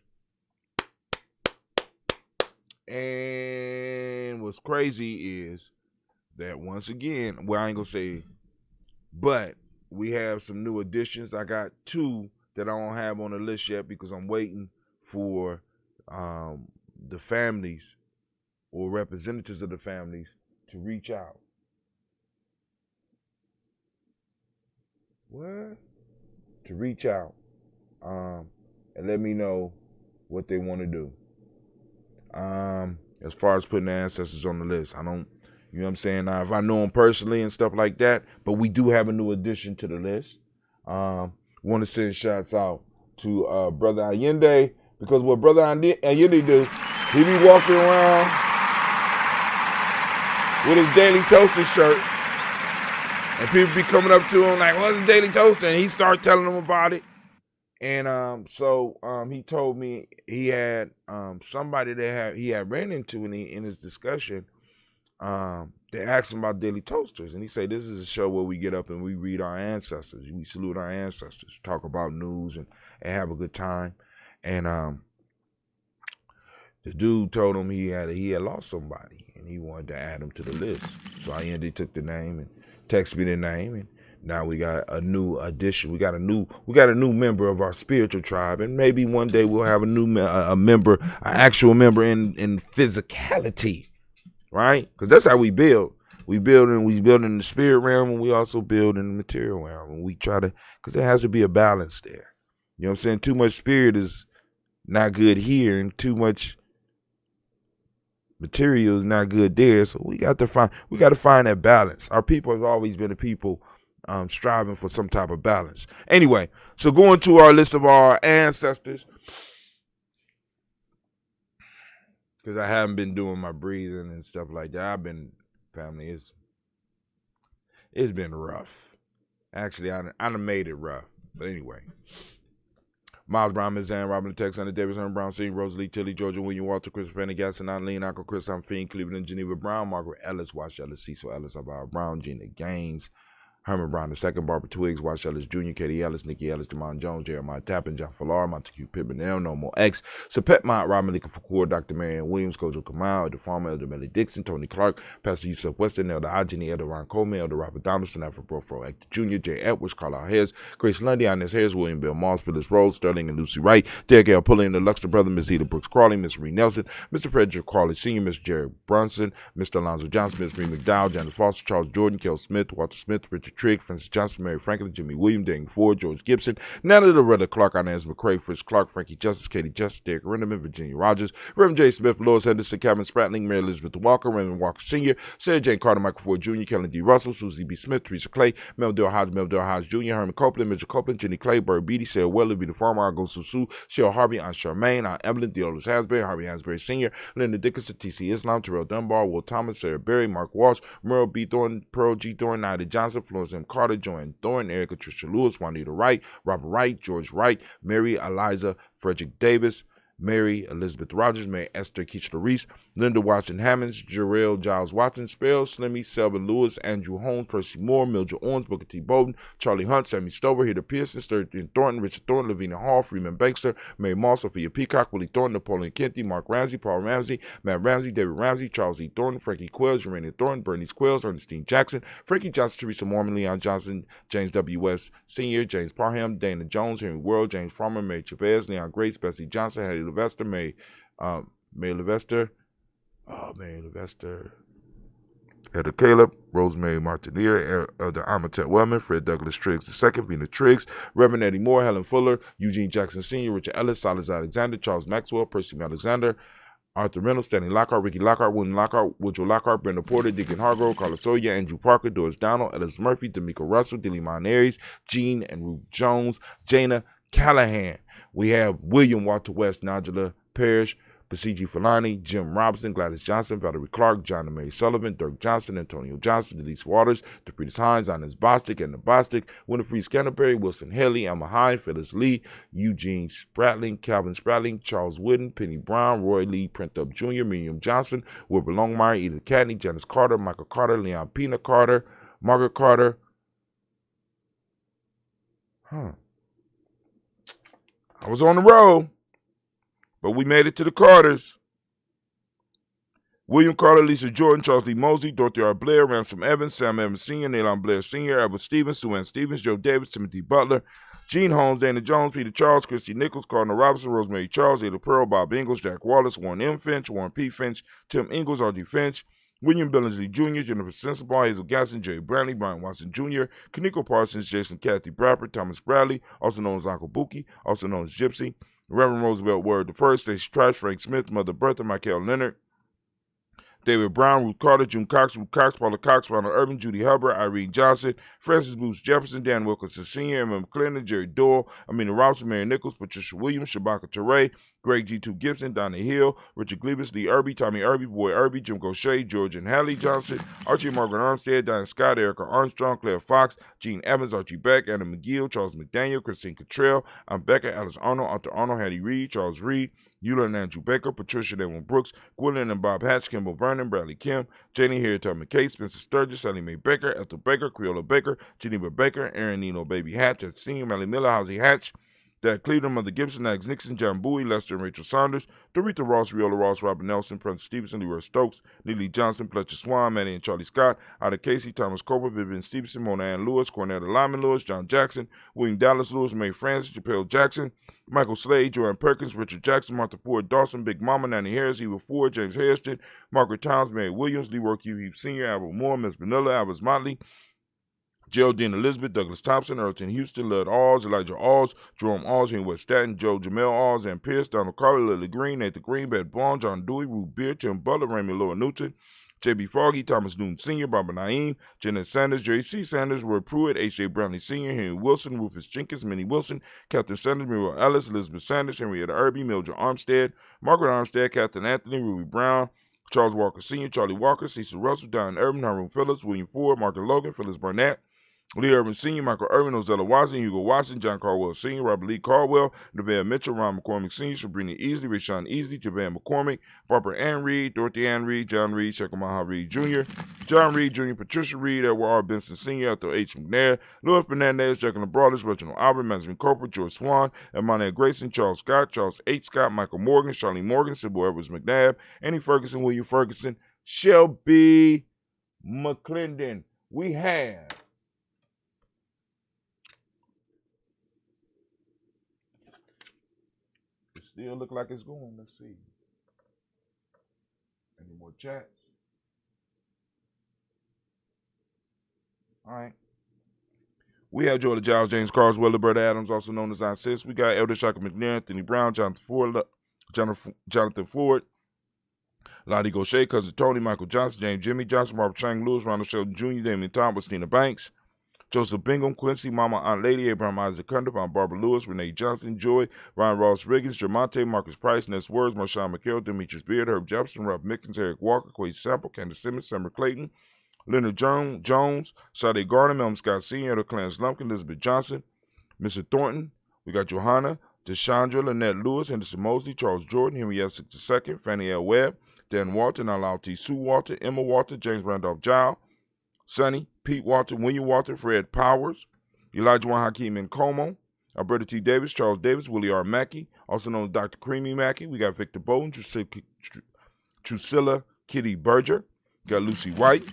And what's crazy is that once again, well, I ain't gonna say, but we have some new additions. I got 2 that I don't have on the list yet because I'm waiting for the families or representatives of the families to reach out. What? To reach out and let me know what they want to do. As far as putting the ancestors on the list, I don't, you know what I'm saying? Now, if I know them personally and stuff like that, but we do have a new addition to the list. Want to send shouts out to Brother Allende, because what Brother Allende do, he be walking around with his Daily Toaster shirt, and people be coming up to him like, "What's a Daily Toaster?" And he start telling them about it. And so he told me he had somebody that he had ran into in his discussion. They asked him about Daily Toasters, and he said, "This is a show where we get up and we read our ancestors, we salute our ancestors, talk about news and have a good time." And the dude told him he had lost somebody and he wanted to add him to the list. So I took the name and texted me the name, and now we got a new addition. We got a new member of our spiritual tribe, and maybe one day we'll have an actual member in physicality, right? Because that's how we build. We build in the spirit realm, and we also build in the material realm. And we try to, because there has to be a balance there. You know what I'm saying? Too much spirit is not good here, and too much material is not good there. So we got to find that balance. Our people have always been a people striving for some type of balance. Anyway, so going to our list of our ancestors, because I haven't been doing my breathing and stuff like that. Family, it's been rough. Actually, I done made it rough. But anyway. Miles Brown, Ms. Ann, Robin Texas, Davis, Herman Brown, C. Rosalie, Tilly, Georgia, William Walter, Chris Pendergast, Lean, Uncle Chris, I'm Fiend, Cleveland, Geneva Brown, Margaret Ellis, Wash Ellis, Cecil Ellis, Alvaro Brown, Gina Gaines, Herman Brown II, Barbara Twiggs, Wash Ellis Jr., Katie Ellis, Nikki Ellis, Demond Jones, Jeremiah Tappan, John Fallar, Montague Pittman, No More X, Sapet Mott, Robin Lincoln Fakur, Dr. Marianne Williams, Kojo Kamal, Elder Farmer, Elder Melly Dixon, Tony Clark, Pastor Yusuf Weston, Elder Ajani, Elder Ron Coleman, Elder Robert Donaldson, Alfred Brofro, Actor Jr., Jay Edwards, Carlisle Harris, Grace Lundy, Inez Harris, William Bill Moss, Phyllis Rose, Sterling and Lucy Wright, Derek L. Pulling, the Luxor brother, Miss Eda Brooks Crawley, Miss Marie Nelson, Mr. Frederick Crawley Sr., Mr. Jerry Brunson, Mr. Alonzo Johnson, Miss Marie McDowell, Janet Foster, Charles Jordan, Kel Smith, Walter Smith, Richard Trigg, Francis Johnson, Mary Franklin, Jimmy William, Daniel Ford, George Gibson, Natalie Loretta Clark, Inez McCrae, Fritz Clark, Frankie Justice, Katie Justice, Derek Renderman, Virginia Rogers, Reverend J. Smith, Lois Henderson, Kevin Spratling, Mary Elizabeth Walker, Raymond Walker Sr., Sarah Jane Carter, Michael Ford Jr., Kellen D. Russell, Susie B. Smith, Teresa Clay, Meldale Hodge Jr., Herman Copeland, Mitchell Copeland, Jenny Clay, Bird Beatty, Sarah Weller, Vita Farmer, Argo Susu, Cheryl Harvey, Aunt Charmaine, Aunt Evelyn, Theodorus Hasbury, Harvey Hansberry Sr., Linda Dickinson, T.C. Islam, Terrell Dunbar, Will Thomas, Sarah Berry, Mark Walsh, Merle B. Thornton, Pearl G. Thornton, Ida Johnson, Florence Charles M. Carter, Joanne Thornton, Erica Tricia Lewis, Juanita Wright, Robert Wright, George Wright, Mary Eliza Frederick Davis, Mary Elizabeth Rogers, Mary Esther Keachler Reese, Linda Watson Hammonds, Jarrell Giles Watson, Spell, Slimmy, Selvin Lewis, Andrew Holmes, Percy Moore, Mildred Owens, Booker T. Bowden, Charlie Hunt, Sammy Stover, Heather Pearson, Sturgeon Thornton, Richard Thornton, Lavina Hall, Freeman Bankster, Mary Moss, Sophia Peacock, Willie Thornton, Napoleon Kenty, Mark Ramsey, Paul Ramsey, Matt Ramsey, David Ramsey, Charles E. Thornton, Frankie Quills, Urania Thornton, Bernice Quills, Ernestine Jackson, Frankie Johnson, Teresa Mormon, Leon Johnson, James W. West Sr., James Parham, Dana Jones, Henry World, James Farmer, Mary Chavez, Leon Grace, Bessie Johnson, Hattie Levester, Mary Levester, Heather Caleb, Rosemary Martinier, Elder Amatet Wellman, Fred Douglas Triggs II, Vina Triggs, Reverend Eddie Moore, Helen Fuller, Eugene Jackson Sr., Richard Ellis, Silas Alexander, Charles Maxwell, Percy Alexander, Arthur Reynolds, Stanley Lockhart, Ricky Lockhart, William Lockhart, Woodrow Lockhart, Brenda Porter, Deacon Hargrove, Carlos Sawyer, Andrew Parker, Doris Donald, Ellis Murphy, D'Amico Russell, Dilly Monaries, Jean and Ruth Jones, Jana Callahan. We have William Walter West, Nigella Parrish, Basiji Fulani, Jim Robinson, Gladys Johnson, Valerie Clark, John and Mary Sullivan, Dirk Johnson, Antonio Johnson, Denise Waters, DePretis Hines, Inez Bostic, Edna Bostic, Winifred Scanterbury, Wilson Haley, Emma Hine, Phyllis Lee, Eugene Spratling, Calvin Spratling, Charles Wooden, Penny Brown, Roy Lee, Printup Jr., Miriam Johnson, Wilbur Longmire, Edith Cadney, Janice Carter, Michael Carter, Leon Pina Carter, Margaret Carter. I was on the road, but we made it to the Carters. William Carter, Lisa Jordan, Charles Lee Mosley, Dorothy R. Blair, Ransom Evans, Sam Evans Sr., Nayland Blair Sr., Edward Stevens, Sue Ann Stevens, Joe Davis, Timothy Butler, Gene Holmes, Dana Jones, Peter Charles, Christy Nichols, Cardinal Robinson, Rosemary Charles, Ada Pearl, Bob Ingalls, Jack Wallace, Warren M. Finch, Warren P. Finch, Tim Ingalls, R.D. Finch, William Billingsley Jr., Jennifer Sensabaugh, Hazel Gasson, Jerry Brantley, Brian Watson Jr., Kaniko Parsons, Jason Kathy Bradford, Thomas Bradley, also known as Uncle Buki, also known as Gypsy, Reverend Roosevelt Word I, Stacey Trash, Frank Smith, Mother Bertha, Michael Leonard, David Brown, Ruth Carter, June Cox, Ruth Cox, Paula Cox, Ronald Urban, Judy Hubbard, Irene Johnson, Francis Booth Jefferson, Dan Wilkinson Sr., Emma McClendon, Jerry Doyle, Amina Robinson, Mary Nichols, Patricia Williams, Shabaka Teray, Greg G2 Gibson, Donna Hill, Richard Glebus, Lee Irby, Tommy Irby, Boy Irby, Jim Gaucher, George and Hallie Johnson, Archie and Margaret Armstead, Diane Scott, Erica Armstrong, Claire Fox, Gene Evans, Archie Beck, Anna McGill, Charles McDaniel, Christine Cottrell, I'm Becca, Alice Arnold, Arthur Arnold, Hattie Reed, Charles Reed, Eula and Andrew Baker, Patricia Devon Brooks, Gwendolyn and Bob Hatch, Kimball Vernon, Bradley Kim, Janie Harriet McKay, Spencer Sturgis, Sally Mae Baker, Ethel Baker, Creola Baker, Geneva Baker, Aaron Nino Baby Hatch, Ed Senior, Melly Miller, Housie Hatch, Dad Cleveland, Mother Gibson, Alex Nixon, John Bowie, Lester and Rachel Saunders, Dorita Ross, Riola Ross, Robert Nelson, Prince Stevenson, Leroy Stokes, Neely Johnson, Fletcher Swan, Manny and Charlie Scott, Ida Casey, Thomas Cooper, Vivian Stevenson, Mona Ann Lewis, Cornetta Lyman Lewis, John Jackson, William Dallas Lewis, Mae Francis, Chappelle Jackson, Michael Slade, Joanne Perkins, Richard Jackson, Martha Ford Dawson, Big Mama, Nanny Harris, Eva Ford, James Hairston, Margaret Towns, Mary Williams, Leroy Q. Heap Sr., Albert Moore, Miss Vanilla, Albert Motley, Geraldine Elizabeth, Douglas Thompson, Earlton Houston, Lud Alls, Elijah Alls, Jerome Alls, Henry West Staten, Joe Jamel Alls, Ann Pierce, Donald Carter, Lily Green, Nathan Green, Beth Bond, John Dewey, Ruth Beer, Tim Butler, Raymond Lower Newton, J.B. Foggy, Thomas Newton Sr., Barbara Naeem, Janet Sanders, Jerry C. Sanders, Roy Pruitt, H.J. Brownlee Sr., Henry Wilson, Rufus Jenkins, Minnie Wilson, Captain Sanders, Muriel Ellis, Elizabeth Sanders, Henrietta Irby, Mildred Armstead, Margaret Armstead, Captain Anthony, Ruby Brown, Charles Walker Sr., Charlie Walker, Cecil Russell, Diane Urban, Hiram Phillips, William Ford, Margaret Logan, Phyllis Barnett, Lee Urban Sr., Michael Irvin, Ozella Watson, Hugo Watson, John Caldwell Sr., Robert Lee Caldwell, Nevada Mitchell, Ron McCormick Sr., Sabrina Easley, Rashawn Easley, Javan McCormick, Barbara Ann Reed, Dorothy Ann Reed, John Reed, Shekamaha Reed Jr., John Reed Jr., Patricia Reed, Edward R. Benson Sr., Ethel H. McNair, Louis Fernandez, Jacqueline Broadus, Reginald Albert, Benjamin Cooper, George Swan, Emmanuel Grayson, Charles Scott, Charles H. Scott, Michael Morgan, Charlene Morgan, Sybil Edwards McNabb, Annie Ferguson, William Ferguson, Shelby McClendon. We have still look like it's going. Let's see. Any more chats? All right. We have Jordan Giles, James Carswell, Roberta Adams, also known as Aunt Sis. We got Elder Shaka McNair, Anthony Brown, Jonathan Ford, Lottie Gaucher, Cousin Tony, Michael Johnson, James Jimmy Johnson, Robert Chang Lewis, Ronald Sheldon Jr., Damien Thomas, Tina Banks, Joseph Bingham, Quincy, Mama, Aunt Lady, Abraham Isaac Cundiff, Aunt Barbara Lewis, Renee Johnson, Joy, Ryan Ross Riggins, Jermonte, Marcus Price, Ness Words, Marshawn McHale, Demetrius Beard, Herb Jefferson, Rob Mickens, Eric Walker, Quay Sample, Candace Simmons, Summer Clayton, Leonard Jones, Sade Gardner, Melvin Scott Sr., Etta Clarence Lumpkin, Elizabeth Johnson, Mr. Thornton. We got Johanna, Deshandra, Lynette Lewis, Henderson Mosley, Charles Jordan, Henry Essex II, Fannie L. Webb, Dan Walter, Nalal T. Sue Walter, Emma Walter, James Randolph Giles, Sonny, Pete Walter, William Walter, Fred Powers, Elijah Juan Hakeem Nkomo, Alberta T. Davis, Charles Davis, Willie R. Mackey, also known as Dr. Creamy Mackey. We got Victor Bowden, Drusilla Kitty Berger. We got Lucy White,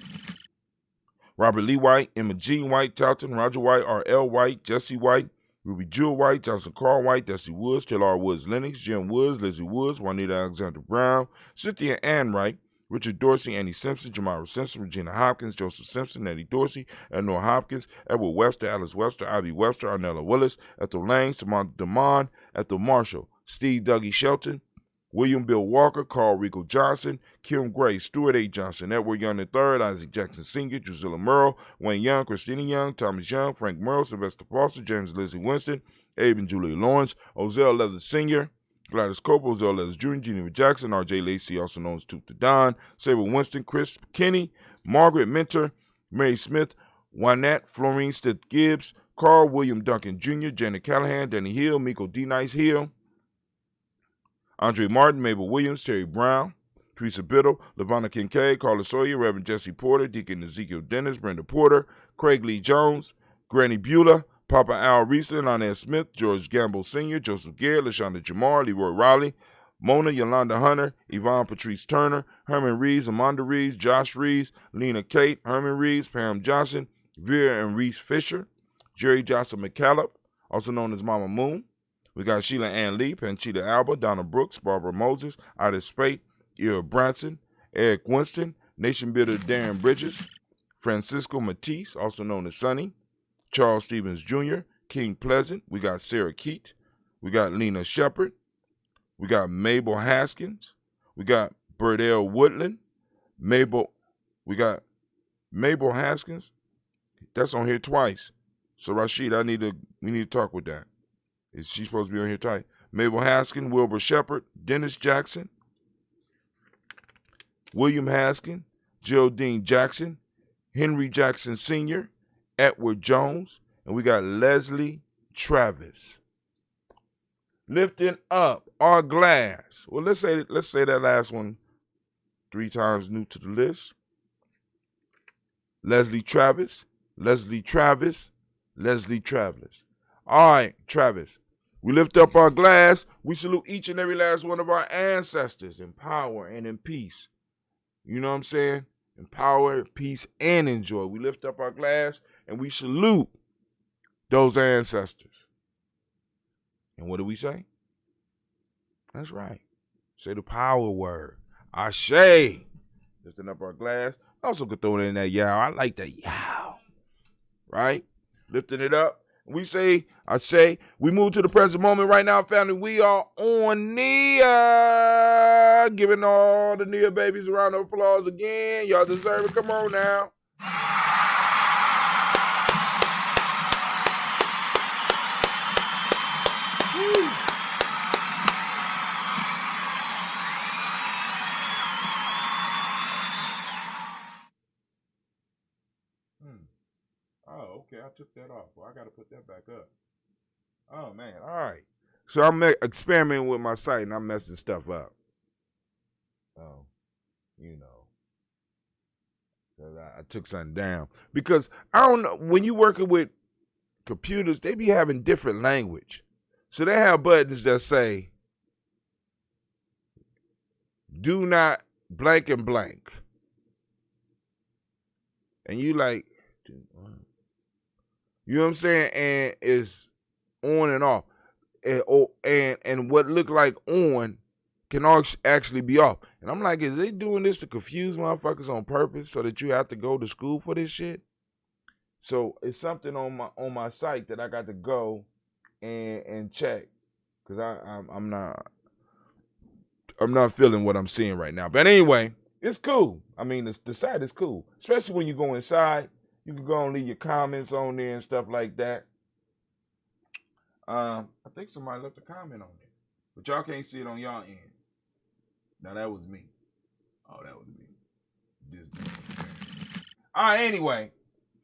Robert Lee White, Emma Jean White, Talton, Roger White, R.L. White, Jesse White, Ruby Jewel White, Johnson Carl White, Dusty Woods, Taylor R. Woods Lennox, Jim Woods, Lizzie Woods, Juanita Alexander Brown, Cynthia Ann Wright, Richard Dorsey, Annie Simpson, Jamara Simpson, Regina Hopkins, Joseph Simpson, Eddie Dorsey, Eleanor Hopkins, Edward Webster, Alice Webster, Ivy Webster, Arnella Willis, Ethel Lang, Samantha Damon, Ethel Marshall, Steve Dougie Shelton, William Bill Walker, Carl Rico Johnson, Kim Gray, Stuart A. Johnson, Edward Young III, Isaac Jackson Sr., Drusilla Merle, Wayne Young, Christina Young, Thomas Young, Frank Merle, Sylvester Foster, James Lizzie Winston, Abe and Julia Lawrence, Ozell Leathers Sr., Gladys Cope, Ozell Leathers Jr., Geneva Jackson, R.J. Lacey, also known as Tooth to Don, Sabre Winston, Chris Kinney, Margaret Mentor, Mary Smith, Wynette, Florine Stith Gibbs, Carl William Duncan Jr., Janet Callahan, Danny Hill, Miko D. Nice Hill, Andre Martin, Mabel Williams, Terry Brown, Teresa Biddle, Lavonna Kincaid, Carla Sawyer, Reverend Jesse Porter, Deacon Ezekiel Dennis, Brenda Porter, Craig Lee Jones, Granny Beulah, Papa Al Reesa, Lonette Smith, George Gamble Sr., Joseph Garrett, LaShonda Jamar, Leroy Raleigh, Mona Yolanda Hunter, Yvonne Patrice Turner, Herman Reeves, Amanda Reeves, Josh Reeves, Lena Kate, Herman Reeves, Pam Johnson, Vera and Reese Fisher, Jerry Johnson McCallop, also known as Mama Moon. We got Sheila Ann Lee, Panchita Alba, Donna Brooks, Barbara Moses, Ida Spate, Ira Branson, Eric Winston, Nation Builder Darren Bridges, Francisco Matisse, also known as Sonny, Charles Stevens Jr., King Pleasant. We got Sarah Keat. We got Lena Shepard. We got Mabel Haskins. We got Burdell Woodland. We got Mabel Haskins. That's on here twice. So Rashid, we need to talk with that. Is she supposed to be on here tight? Mabel Haskin, Wilbur Shepard, Dennis Jackson, William Haskin, Geraldine Jackson, Henry Jackson Sr., Edward Jones, and we got Leslie Travis. Lifting up our glass. Well, let's say that last one 3 times new to the list. Leslie Travis, Leslie Travis, Leslie Travis. All right, Travis. We lift up our glass. We salute each and every last one of our ancestors in power and in peace. You know what I'm saying? In power, peace, and in joy. We lift up our glass and we salute those ancestors. And what do we say? That's right. Say the power word. Ashe. Lifting up our glass. Also could throw it in that yow. I like that yow. Right? Lifting it up. We say, we move to the present moment right now, family. We are on Nia. Giving all the Nia babies a round of applause again. Y'all deserve it. Come on now. Oh, okay. I took that off. Well, I got to put that back up. Oh, man. All right. So I'm experimenting with my site and I'm messing stuff up. Oh, you know. I took something down. Because I don't know. When you working with computers, they be having different language. So they have buttons that say, do not blank and blank. And you like, you know what I'm saying? And it's on and off. And what look like on can actually be off. And I'm like, is they doing this to confuse motherfuckers on purpose so that you have to go to school for this shit? So it's something on my site that I got to go and check. Cause I'm not feeling what I'm seeing right now. But anyway, it's cool. I mean, the site is cool. Especially when you go inside. You can go and leave your comments on there and stuff like that. I think somebody left a comment on there. But y'all can't see it on y'all end. Now, that was me. Oh, that was me. All right, anyway.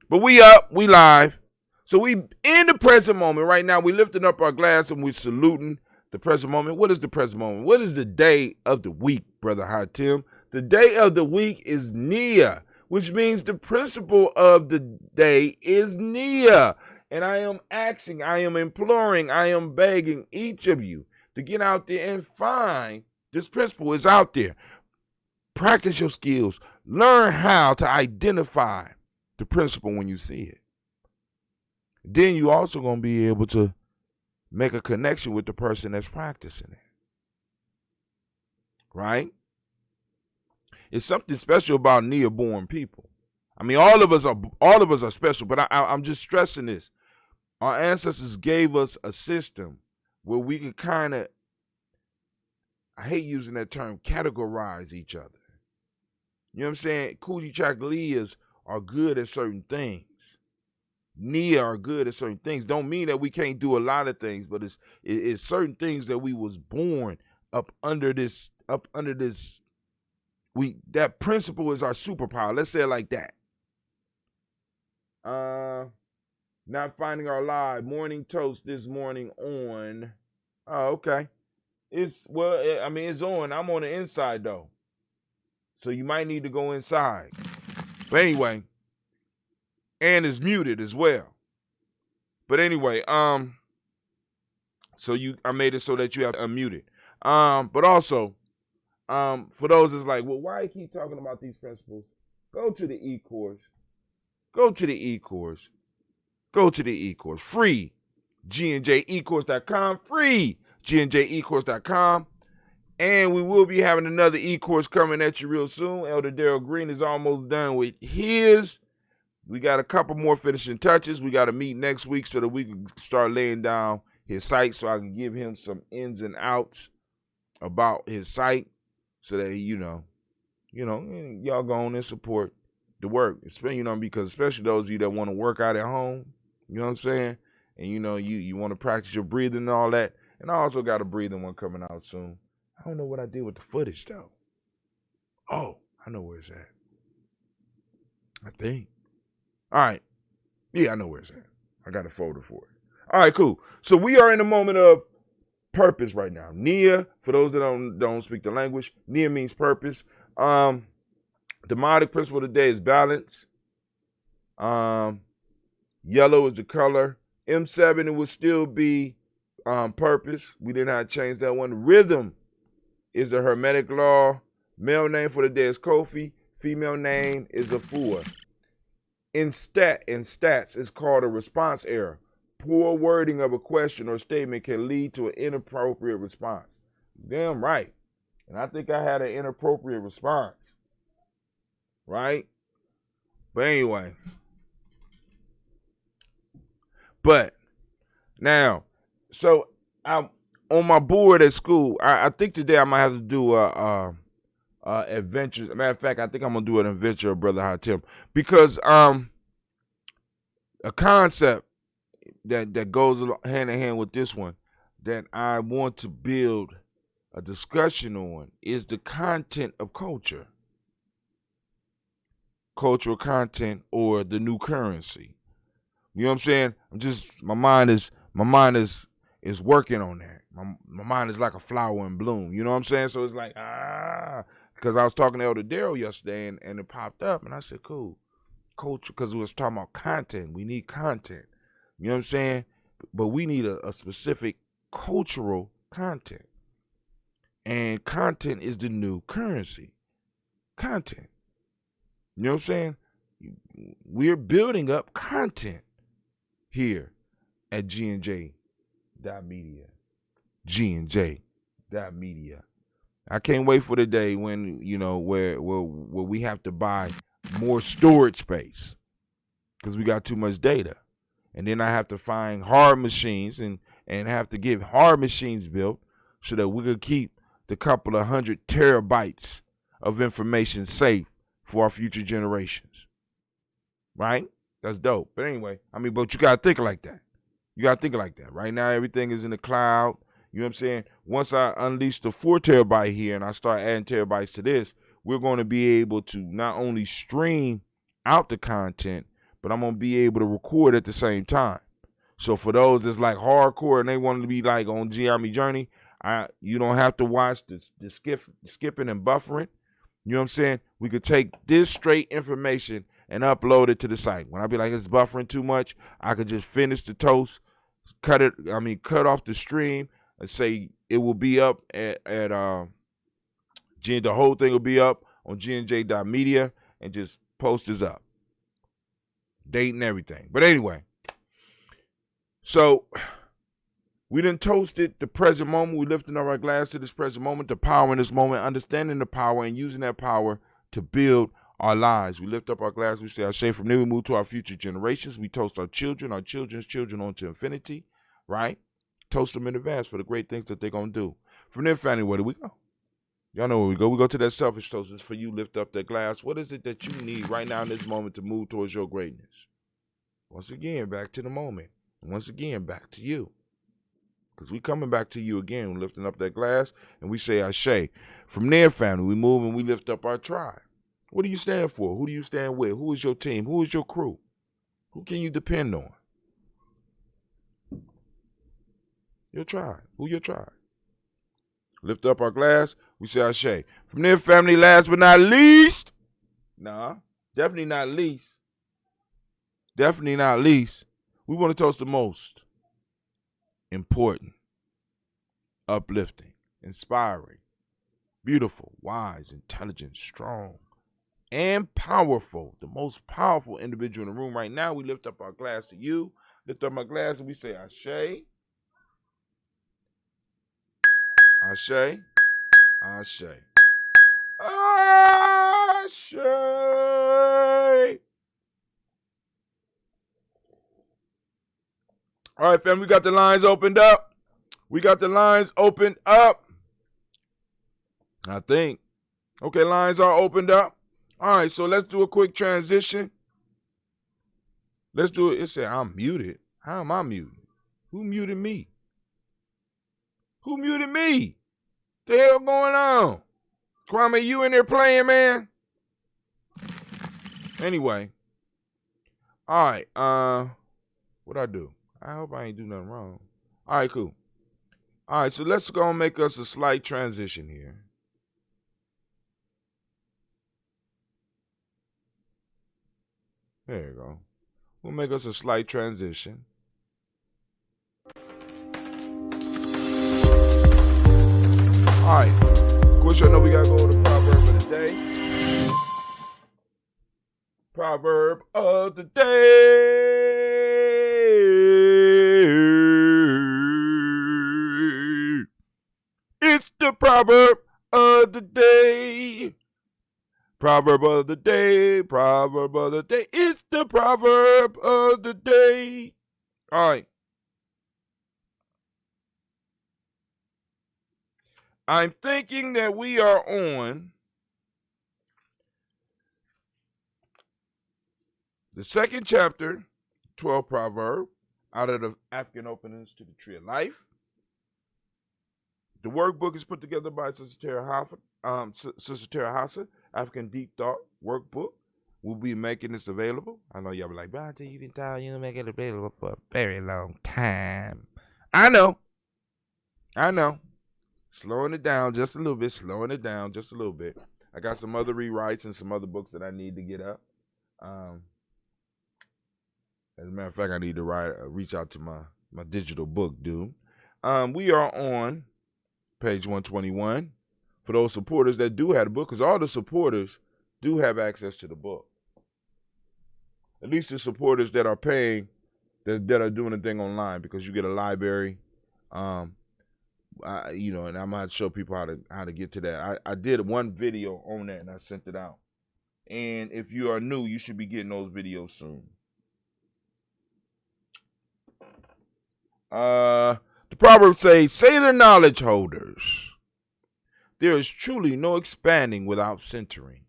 But we up, we live. So we in the present moment right now. We lifting up our glass and we saluting the present moment. What is the present moment? What is the day of the week, Brother Hatim? The day of the week is Nia, which means the principle of the day is Nia. And I am asking, I am imploring, I am begging each of you to get out there and find this principle is out there. Practice your skills. Learn how to identify the principle when you see it. Then you also going to be able to make a connection with the person that's practicing it. Right? It's something special about Nia-born people. I mean, all of us are special, but I'm just stressing this. Our ancestors gave us a system where we could kind of, I hate using that term, categorize each other. You know what I'm saying? Coochie Chocolias are good at certain things. Nia are good at certain things. Don't mean that we can't do a lot of things, but it's certain things that we was born up under this. That principle is our superpower. Let's say it like that. Not finding our live morning toast this morning on. Oh, okay. It's on. I'm on the inside though. So you might need to go inside. But anyway, and it's muted as well. But anyway, I made it so that you have unmuted. But also, for those that's like, well, why you keep talking about these principles? Go to the e-course. Go to the e-course. Go to the e-course. Free. GNJecourse.com. Free. GNJecourse.com. And we will be having another e-course coming at you real soon. Elder Daryl Green is almost done with his. We got a couple more finishing touches. We got to meet next week so that we can start laying down his site so I can give him some ins and outs about his site so that, y'all go on and support the work. Because especially those of you that want to work out at home, you know what I'm saying? And, you want to practice your breathing and all that. And I also got a breathing one coming out soon. I don't know what I did with the footage, though. Oh, I know where it's at. I think. All right. Yeah, I know where it's at. I got a folder for it. All right, cool. So we are in a moment of purpose right now. Nia, for those that don't speak the language, Nia means purpose. The demonic principle today is balance. Yellow is the color. M7, it would still be purpose. We did not change that one. Rhythm is the Hermetic law. Male name for the day is Kofi. Female name is Afua. In stats, it's called a response error. Poor wording of a question or statement can lead to an inappropriate response. Damn right. And I think I had an inappropriate response. Right? But anyway. But now, so I'm on my board at school. I think today I might have to do a adventure. As a matter of fact, I think I'm gonna do an adventure of Brother Hatim because a concept that goes hand in hand with this one that I want to build a discussion on is the content of culture. Cultural content or the new currency. You know what I'm saying? My mind is working on that. My mind is like a flower in bloom. You know what I'm saying? So it's like, because I was talking to Elder Daryl yesterday and it popped up and I said, cool. Culture, because we was talking about content. We need content. You know what I'm saying? But we need a specific cultural content. And content is the new currency. Content. You know what I'm saying? We're building up content here at GNJ.media. GNJ.media. I can't wait for the day when, where we have to buy more storage space because we got too much data. And then I have to find hard machines and have to get hard machines built so that we could keep the couple of 100 terabytes of information safe for our future generations. Right? That's dope. But anyway, but you got to think like that. You got to think like that. Right now, everything is in the cloud. You know what I'm saying? Once I unleash the 4 terabyte here and I start adding terabytes to this, we're going to be able to not only stream out the content, but I'm gonna be able to record at the same time. So for those that's like hardcore and they want to be like on G Army Journey, you don't have to watch the skipping and buffering. You know what I'm saying? We could take this straight information and upload it to the site. When I be like it's buffering too much, I could just finish the toast, cut off the stream, and say it will be up at the whole thing will be up on gnj.media and just post this up. Date and everything. But anyway, so we done toasted the present moment. We lifting up our glass to this present moment, the power in this moment, understanding the power and using that power to build our lives. We lift up our glass. We say, Ashe. From there, we move to our future generations. We toast our children's children on to infinity, right? Toast them in advance for the great things that they're going to do. From there, family, where do we go? Y'all know where we go. We go to that selfish toast. It's for you. Lift up that glass. What is it that you need right now in this moment to move towards your greatness? Once again, back to the moment. Once again, back to you. Because we coming back to you again, we're lifting up that glass, and we say Ashe. From there, family, we move and we lift up our tribe. What do you stand for? Who do you stand with? Who is your team? Who is your crew? Who can you depend on? Your tribe. Who your tribe? Lift up our glass, we say Ashe. From there, family, last but not least, definitely not least, we want to toast the most important, uplifting, inspiring, beautiful, wise, intelligent, strong, and powerful, the most powerful individual in the room right now. We lift up our glass to you. Lift up my glass and we say Ashe. Ashe. Ashe. Ashe. All right, fam, we got the lines opened up. I think. Okay, lines are opened up. All right, so let's do a quick transition. Let's do it. It said I'm muted. How am I muted? Who muted me? The hell going on? Kwame, you in there playing, man? Anyway. All right. What'd I do? I hope I ain't do nothing wrong. All right, cool. All right, so let's go and make us a slight transition here. There you go. We'll make us a slight transition. All right. Of course, y'all know we got to go to the proverb of the day. Proverb of the day. It's the proverb of the day. Proverb of the day. Proverb of the day. It's the proverb of the day. All right. I'm thinking that we are on the second chapter, 12th proverb, out of the African Openings to the Tree of Life. The workbook is put together by Sister Tara Hassa, African Deep Thought Workbook. We'll be making this available. I know y'all be like, but you've been telling you to make it available for a very long time. I know. Slowing it down just a little bit. I got some other rewrites and some other books that I need to get up. As a matter of fact, I need to reach out to my digital book dude. We are on page 121 for those supporters that do have the book, because all the supporters do have access to the book. At least the supporters that are paying, that are doing the thing online, because you get a library. And I'm gonna show people how to get to that. I did one video on that and I sent it out. And if you are new, you should be getting those videos soon. The Proverbs say the knowledge holders, there is truly no expanding without centering.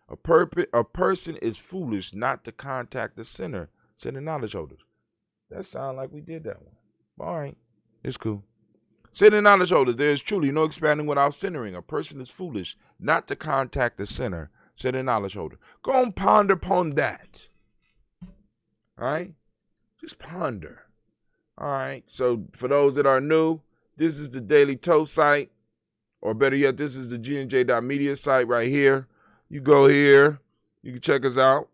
A person is foolish not to contact the center. Say the knowledge holders. That sounds like we did that one. All right, it's cool. Say the knowledge holder, there is truly no expanding without centering. A person is foolish not to contact the center. Say the knowledge holder. Go and ponder upon that. All right? Just ponder. All right? So for those that are new, this is the Daily Toast site. Or better yet, this is the GNJ.media site right here. You go here. You can check us out.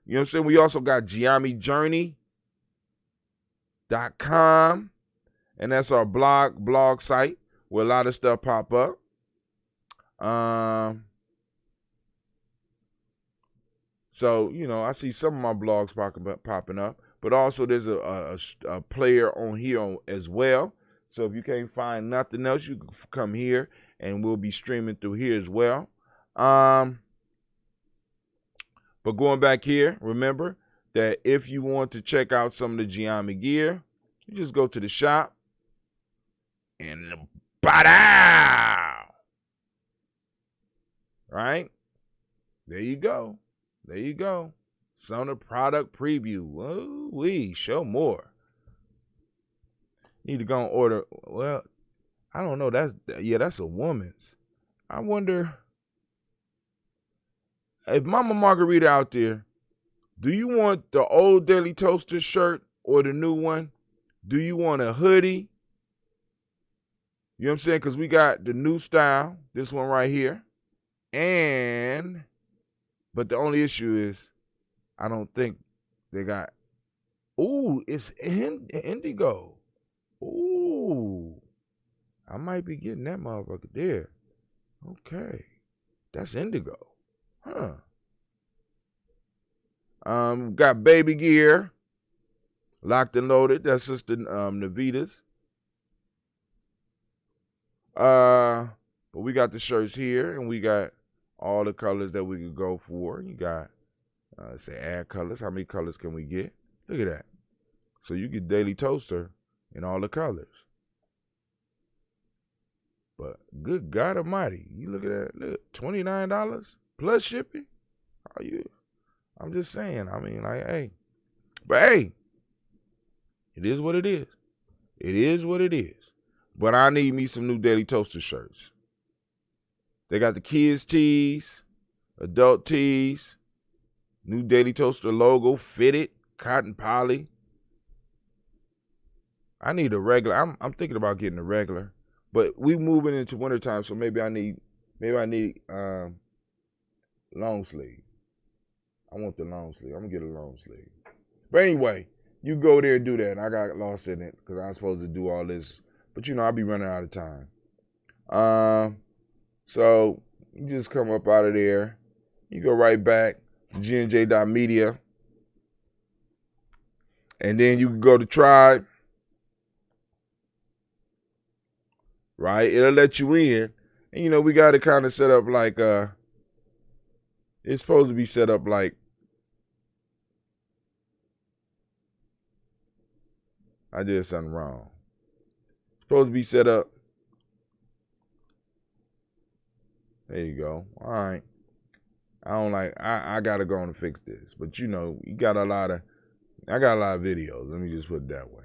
You know what I'm saying? We also got GiamiJourney.com. And that's our blog site where a lot of stuff pop up. So, you know, I see some of my blogs popping up. But also there's a player on here as well. So if you can't find nothing else, you can come here and we'll be streaming through here as well. But going back here, remember that if you want to check out some of the Giami gear, you just go to the shop and ba-dow! Right? There you go. There you go. Some of the product preview. Woo-wee, show more. Need to go and order. Well, I don't know. That's a woman's. I wonder if Mama Margarita out there, do you want the old Daily Toaster shirt or the new one? Do you want a hoodie? You know what I'm saying? Because we got the new style, this one right here. But the only issue is, I don't think they got, it's indigo. Ooh, I might be getting that motherfucker there. Okay, that's indigo. Huh. Got baby gear, locked and loaded. That's just the Navitas. But we got the shirts here, and we got all the colors that we could go for. You got, say, add colors. How many colors can we get? Look at that. So you get Daily Toaster in all the colors. But good God Almighty, you look at that. Look, $29 plus shipping. Are you? I'm just saying. I mean, like, hey, but hey, it is what it is. It is what it is. But I need me some new Daily Toaster shirts. They got the kids tees, adult tees, new Daily Toaster logo, fitted, cotton poly. I need a regular. I'm thinking about getting a regular, but we moving into wintertime, so maybe I need long sleeve. I want the long sleeve. I'm gonna get a long sleeve. But anyway, you go there and do that. And I got lost in it because I was supposed to do all this, but you know I'll be running out of time. So you just come up out of there. You go right back to GNJ.media, and then you can go to Tribe. Right? It'll let you in. And, you know, we got it kind of set up like, it's supposed to be set up like, I did something wrong. It's supposed to be set up. There you go. All right. I got to go on and fix this. But, you know, I got a lot of videos. Let me just put it that way.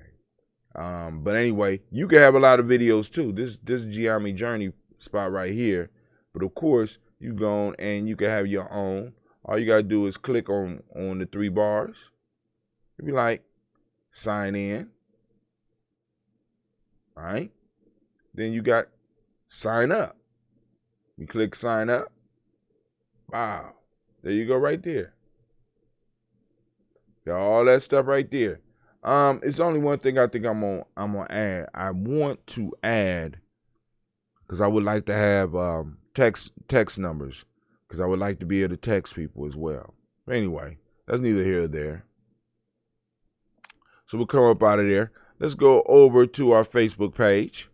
But anyway, you can have a lot of videos too. This Giami Journey spot right here. But of course, you go on and you can have your own. All you gotta do is click on the 3 bars. You'll be like, sign in. All right. Then you got sign up. You click sign up. Wow. There you go right there. Got all that stuff right there. It's only one thing I think I'm gonna add. I want to add, because I would like to have text numbers, because I would like to be able to text people as well. But anyway, that's neither here or there. So we'll come up out of there. Let's go over to our Facebook page.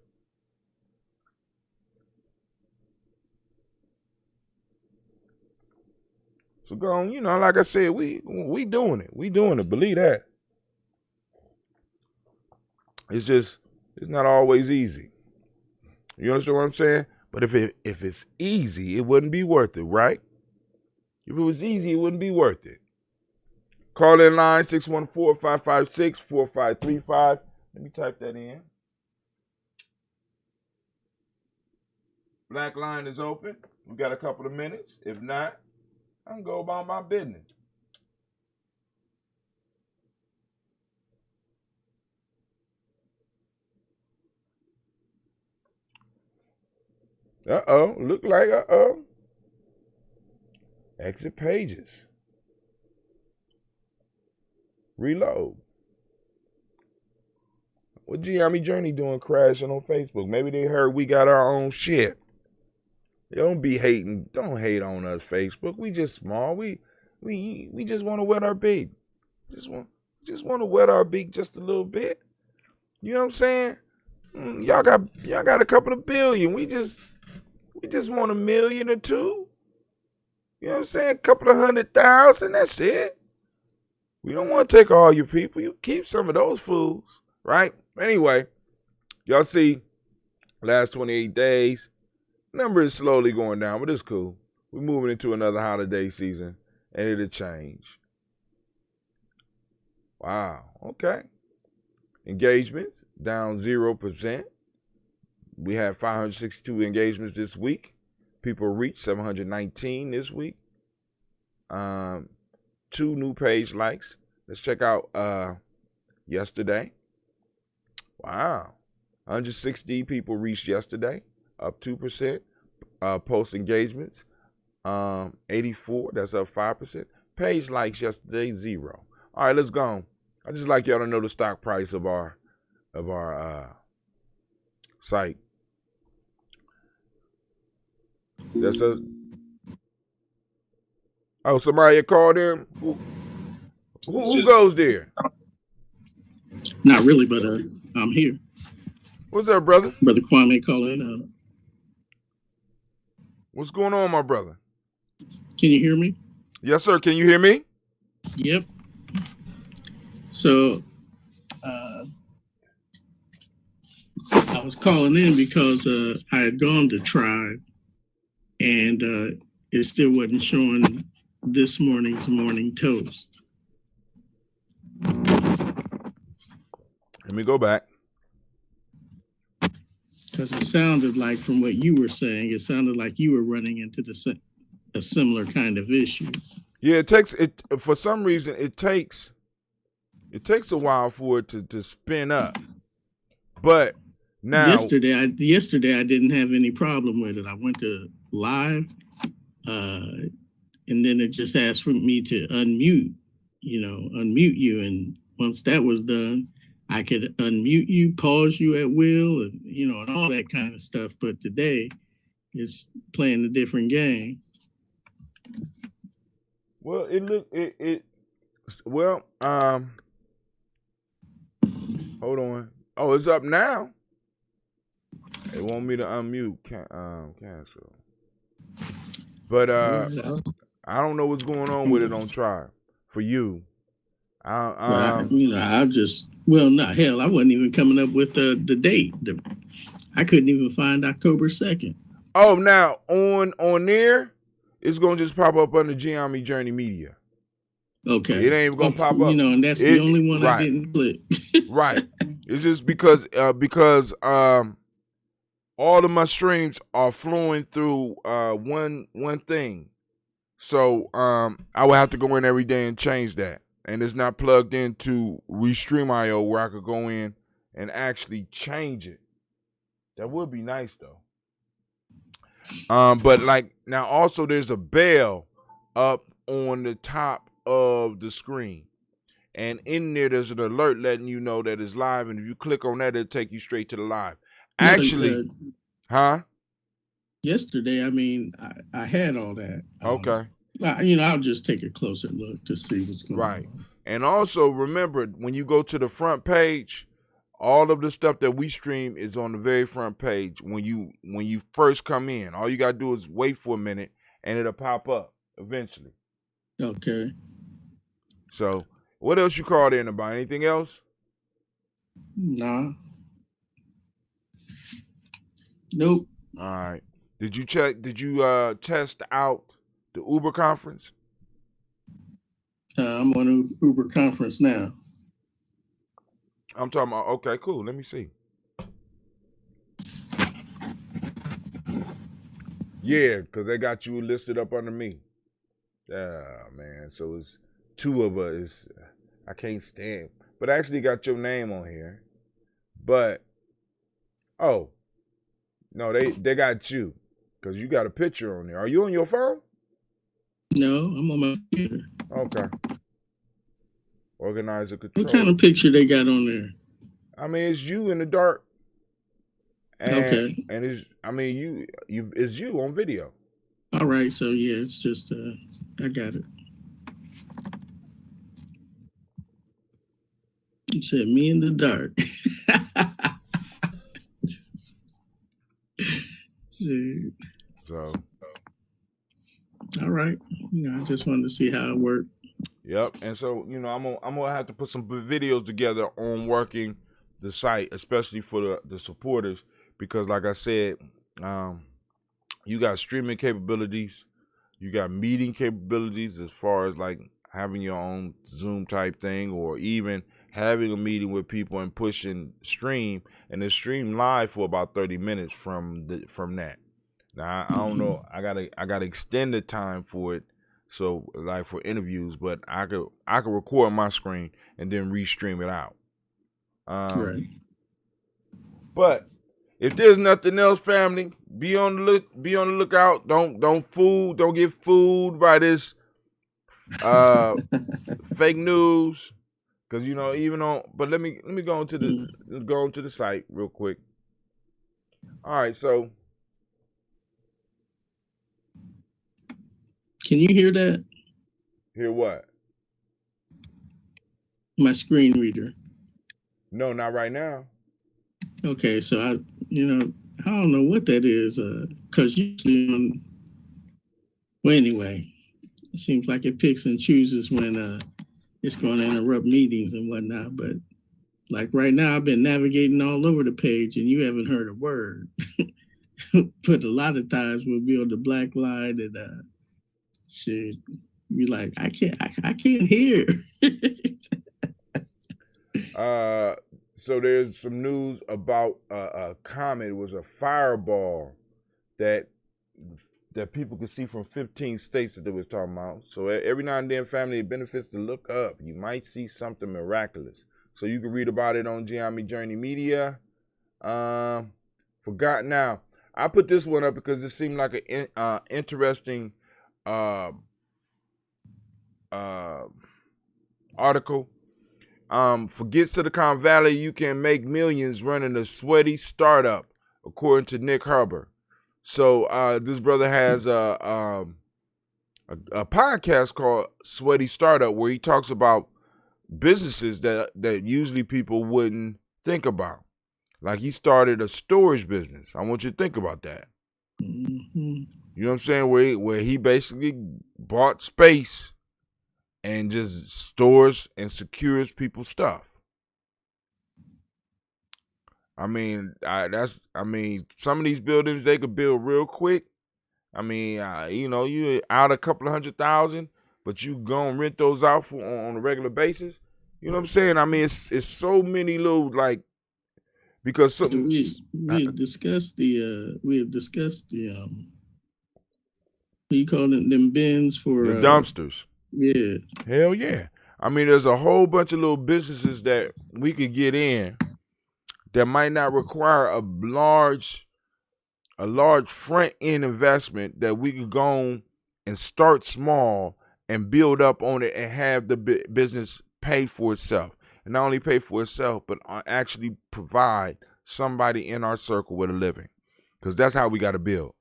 So go on, you know, like I said, we doing it. We doing it. Believe that. It's not always easy. You understand what I'm saying? But if it's easy, it wouldn't be worth it, right? If it was easy, it wouldn't be worth it. Call in line 614-556-4535. Let me type that in. Black line is open. We got a couple of minutes. If not, I can go about my business. Uh-oh. Look like uh-oh. Exit pages. Reload. What Giammi Journey doing crashing on Facebook? Maybe they heard we got our own shit. Don't be hating. Don't hate on us, Facebook. We just small. We just want to wet our beak. Just want to wet our beak just a little bit. You know what I'm saying? Y'all got a couple of billion. We just want 1 million or 2. You know what I'm saying? A couple of 100,000. That's it. We don't want to take all your people. You keep some of those fools, right? Anyway, y'all see, last 28 days, number is slowly going down, but it's cool. We're moving into another holiday season, and it'll change. Wow, okay. Engagements down 0%. We had 562 engagements this week. People reached 719 this week. 2 new page likes. Let's check out yesterday. Wow. 160 people reached yesterday, up 2%. Post engagements, 84, that's up 5%. Page likes yesterday, 0. All right, let's go. I just like y'all to know the stock price of our site. That's us. Oh, somebody called in. Who goes there? Not really, but I'm here. What's up, brother? Brother Kwame calling. What's going on, my brother? Can you hear me? Yes, sir. Can you hear me? Yep. So I was calling in because I had gone to Tribe, and it still wasn't showing this morning's morning toast. Let me go back. Because it sounded like, from what you were saying, it sounded like you were running into a similar kind of issue. Yeah, it takes it for some reason. It takes a while for it to spin up. But now yesterday I didn't have any problem with it. I went to live, and then it just asked for me to unmute you, and once that was done, I could unmute you, pause you at will, and and all that kind of stuff. But today, it's playing a different game. Well, hold on. Oh, it's up now. They want me to unmute, cancel. But I don't know what's going on with it on Tribe for you. I wasn't even coming up with the date. I couldn't even find October 2nd. Oh, now on there, it's gonna just pop up under Giammi Journey Media. Okay. It ain't even gonna pop up. And that's the only one I didn't click. Right. It's just because all of my streams are flowing through one thing. So I would have to go in every day and change that. And it's not plugged into Restream.io where I could go in and actually change it. That would be nice though. But like now also there's a bell up on the top of the screen. And in there's an alert letting you know that it's live. And if you click on that, it'll take you straight to the live. Actually, yesterday, I had all that. Okay. I'll just take a closer look to see what's going on. Right. And also remember, when you go to the front page, all of the stuff that we stream is on the very front page. When you first come in, all you gotta do is wait for a minute, and it'll pop up eventually. Okay. So, what else you called in about? Anything else? Nah. Nope. All right. Did you test out the Uber conference? I'm on an Uber conference now. I'm talking about, okay, cool. Let me see. Yeah, because they got you listed up under me. Man. So it's two of us. I can't stand. But I actually got your name on here. But oh no, they got you because you got a picture on there. Are you on your phone? No, I'm on my computer. Okay. Organizer control. What kind of picture they got on there? I mean, it's you in the dark. And, Okay. And it's you on video. All right. So yeah, it's just I got it. You said me in the dark. Shit. So. All right. I just wanted to see how it worked. Yep. And so, I'm gonna have to put some videos together on working the site, especially for the supporters, because like I said, you got streaming capabilities, you got meeting capabilities as far as like having your own Zoom type thing, or even having a meeting with people and pushing stream, and then stream live for about 30 minutes from that. Now I don't know, I gotta extend the time for it, so like for interviews, but I could record my screen and then restream it out. Right. But if there's nothing else, family, be on the lookout. Don't get fooled by this fake news, because even on. But let me go into the site real quick. All right, so can you hear that? Hear what? My screen reader. No, not right now. Okay, so I don't know what that is, because usually well, anyway, it seems like it picks and chooses when it's going to interrupt meetings and whatnot. But like right now, I've been navigating all over the page, and you haven't heard a word. But a lot of times we'll be on the black line, and shit, be like, I can't hear. So there's some news about a comet. It was a fireball that people could see from 15 states that they was talking about. So every now and then, family, it benefits to look up. You might see something miraculous. So you can read about it on Giammi Journey Media. Forgot now. I put this one up because it seemed like an interesting article. Forget Silicon Valley, you can make millions running a sweaty startup, according to Nick Huber. So this brother has a podcast called Sweaty Startup, where he talks about businesses that usually people wouldn't think about. Like he started a storage business. I want you to think about that. Mm-hmm. You know what I'm saying? Where he basically bought space and just stores and secures people's stuff. I mean, some of these buildings they could build real quick. I mean, you out a couple of $100,000, but you go and rent those out on a regular basis. You know what I'm saying? I mean, it's so many little like, because we have discussed the what do you call them bins for the dumpsters. Yeah. Hell yeah. I mean, there's a whole bunch of little businesses that we could get in that might not require a large front end investment, that we could go on and start small and build up on it and have the business pay for itself. And not only pay for itself, but actually provide somebody in our circle with a living. Because that's how we got to build.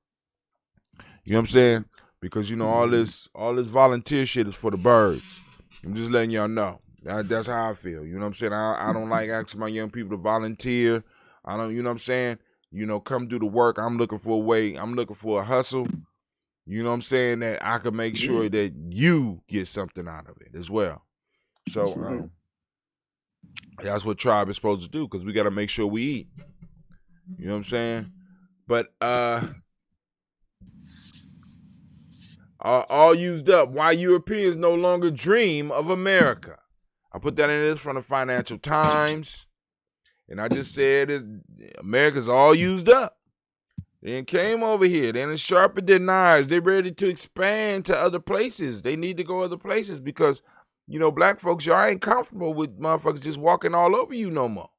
You know what I'm saying? Because, all this volunteer shit is for the birds. I'm just letting y'all know. That's how I feel. You know what I'm saying? I don't like asking my young people to volunteer. I don't, you know what I'm saying? Come do the work. I'm looking for a way. I'm looking for a hustle. You know what I'm saying? That I can make sure that you get something out of it as well. So that's what Tribe is supposed to do, because we got to make sure we eat. You know what I'm saying? But all used up. Why Europeans no longer dream of America. I put that in this from the Financial Times, and I just said America's all used up. They came over here. They done sharpened their knives. They ready to expand to other places. They need to go other places because, black folks, y'all ain't comfortable with motherfuckers just walking all over you no more.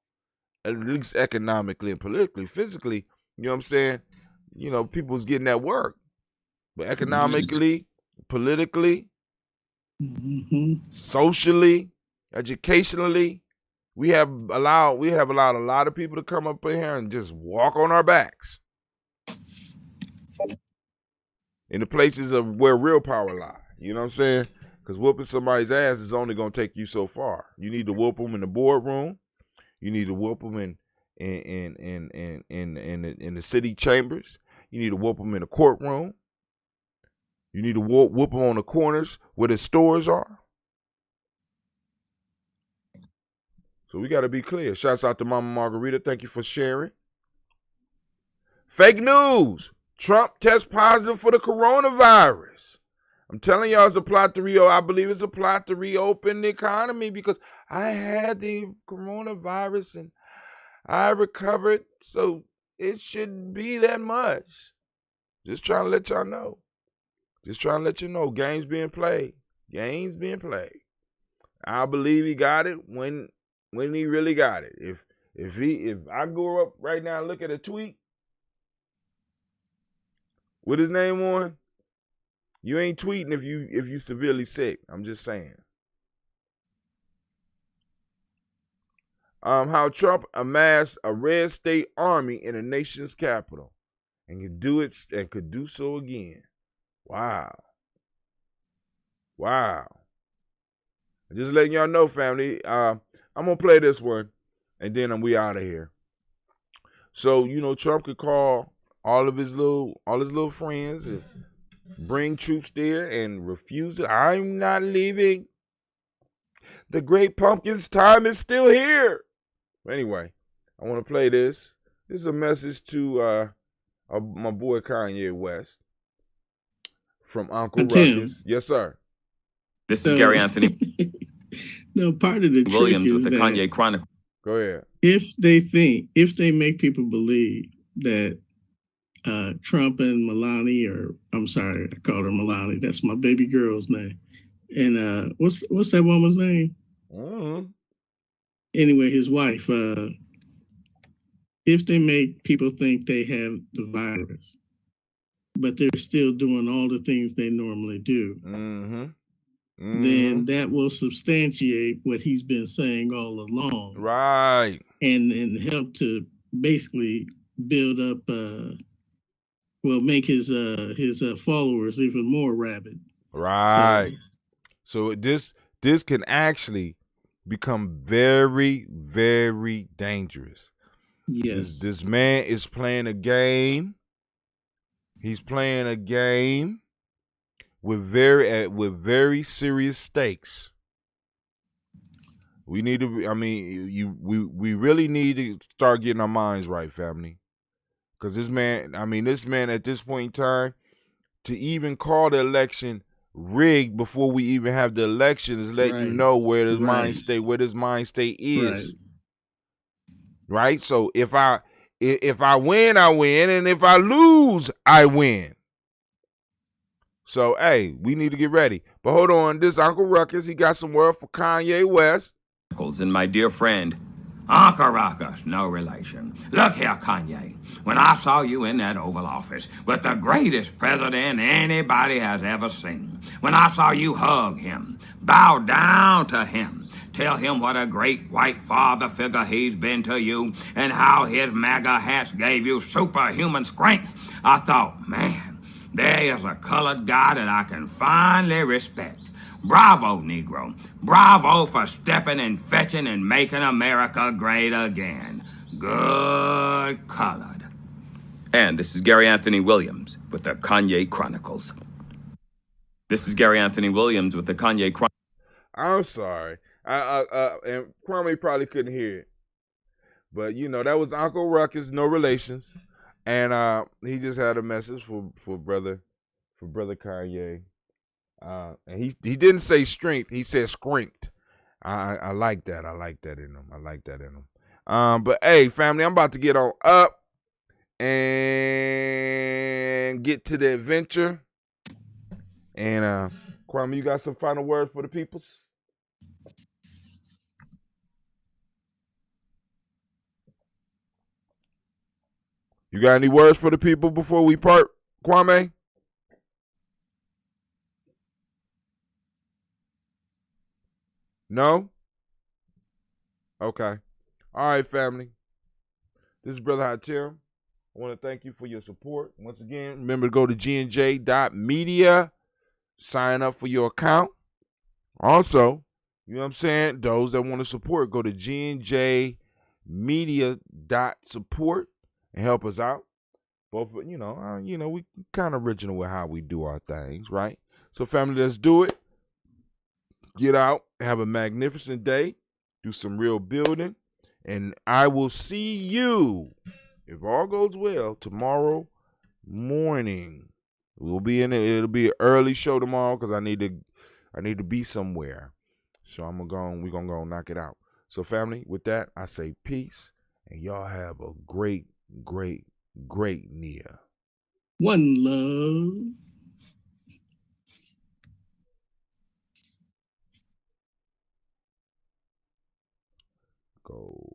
At least economically and politically, physically, you know what I'm saying? People's getting that work. But economically, politically, socially, educationally, we have allowed a lot of people to come up in here and just walk on our backs. In the places of where real power lie. You know what I'm saying? Because whooping somebody's ass is only going to take you so far. You need to whoop them in the boardroom. You need to whoop them in the city chambers. You need to whoop them in the courtroom. You need to whoop them on the corners where the stores are. So we got to be clear. Shouts out to Mama Margarita. Thank you for sharing. Fake news. Trump tests positive for the coronavirus. I'm telling y'all, it's a plot to I believe it's a plot to reopen the economy because I had the coronavirus and I recovered, so it shouldn't be that much. Just trying to let y'all know. Just trying to let you know. Games being played. Games being played. I believe he got it when he really got it. If I go up right now and look at a tweet with his name on, you ain't tweeting if you severely sick. I'm just saying. How Trump amassed a red state army in the nation's capital and could do so again. Wow. Just letting y'all know, family. I'm gonna play this one, and then we out of here. So Trump could call all his little friends and bring troops there and refuse it. I'm not leaving. The Great Pumpkin's time is still here. Anyway, I want to play this. This is a message to my boy Kanye West from Uncle Ruckus. Yes, sir. This is Gary Anthony No, part of the Williams with trick the is Kanye Chronicle. Go ahead. if they make people believe that Trump and Melania, I'm sorry, I called her Melania. That's my baby girl's name. And what's that woman's name? Mm-hmm. Anyway, his wife. If they make people think they have the virus, but they're still doing all the things they normally do, then that will substantiate what he's been saying all along. Right. And help to basically build up, make his followers even more rabid. Right. So this can actually become very, very dangerous. Yes. This man is playing a game. He's playing a game with very serious stakes. We need to. We really need to start getting our minds right, family. Because this man at this point in time, to even call the election rigged before we even have the election is letting you know where this mind state is. Right? So if I win, I win, and if I lose, I win. So hey, we need to get ready. But hold on, this Uncle Ruckus, he got some word for Kanye West. And my dear friend, Uncle Ruckus, no relation. Look here, Kanye. When I saw you in that Oval Office with the greatest president anybody has ever seen, when I saw you hug him, bow down to him, tell him what a great white father figure he's been to you and how his MAGA hats gave you superhuman strength, I thought, man, there is a colored guy that I can finally respect. Bravo, Negro. Bravo for stepping and fetching and making America great again. Good colored. And this is Gary Anthony Williams with the Kanye Chronicles. This is Gary Anthony Williams with the Kanye Chronicles. I'm sorry. And Kwame probably couldn't hear it. But, that was Uncle Ruckus, no relations. And he just had a message for brother Kanye. And he didn't say strength, he said scrinked. I like that. I like that in him. But hey, family, I'm about to get on up. And and get to the adventure. And Kwame, you got some final words for the peoples? You got any words for the people before we part, Kwame? No? Okay. All right, family. This is Brother Hatim. I want to thank you for your support. Once again, remember to go to gnj.media, sign up for your account. Also, you know what I'm saying? Those that want to support, go to gnjmedia.support and help us out. Both, we kind of original with how we do our things, right? So, family, let's do it. Get out, have a magnificent day, do some real building, and I will see you, if all goes well, tomorrow morning. It'll be an early show tomorrow because I need to be somewhere. So we're gonna go knock it out. So, family, with that, I say peace, and y'all have a great, great, great Nia. One love. Go.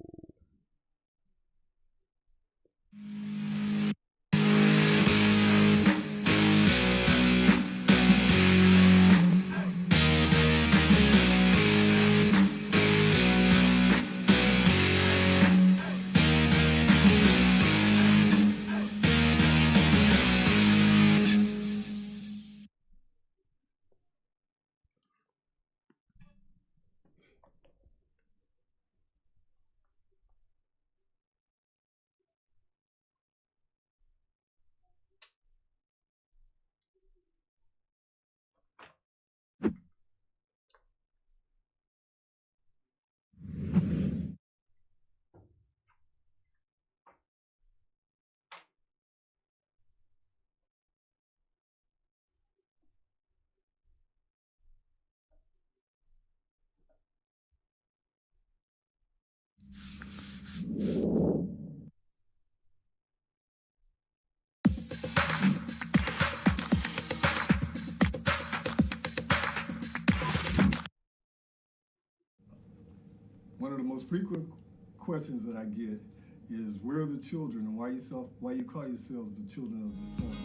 One of the most frequent questions that I get is, where are the children, and why you call yourselves the children of the sun?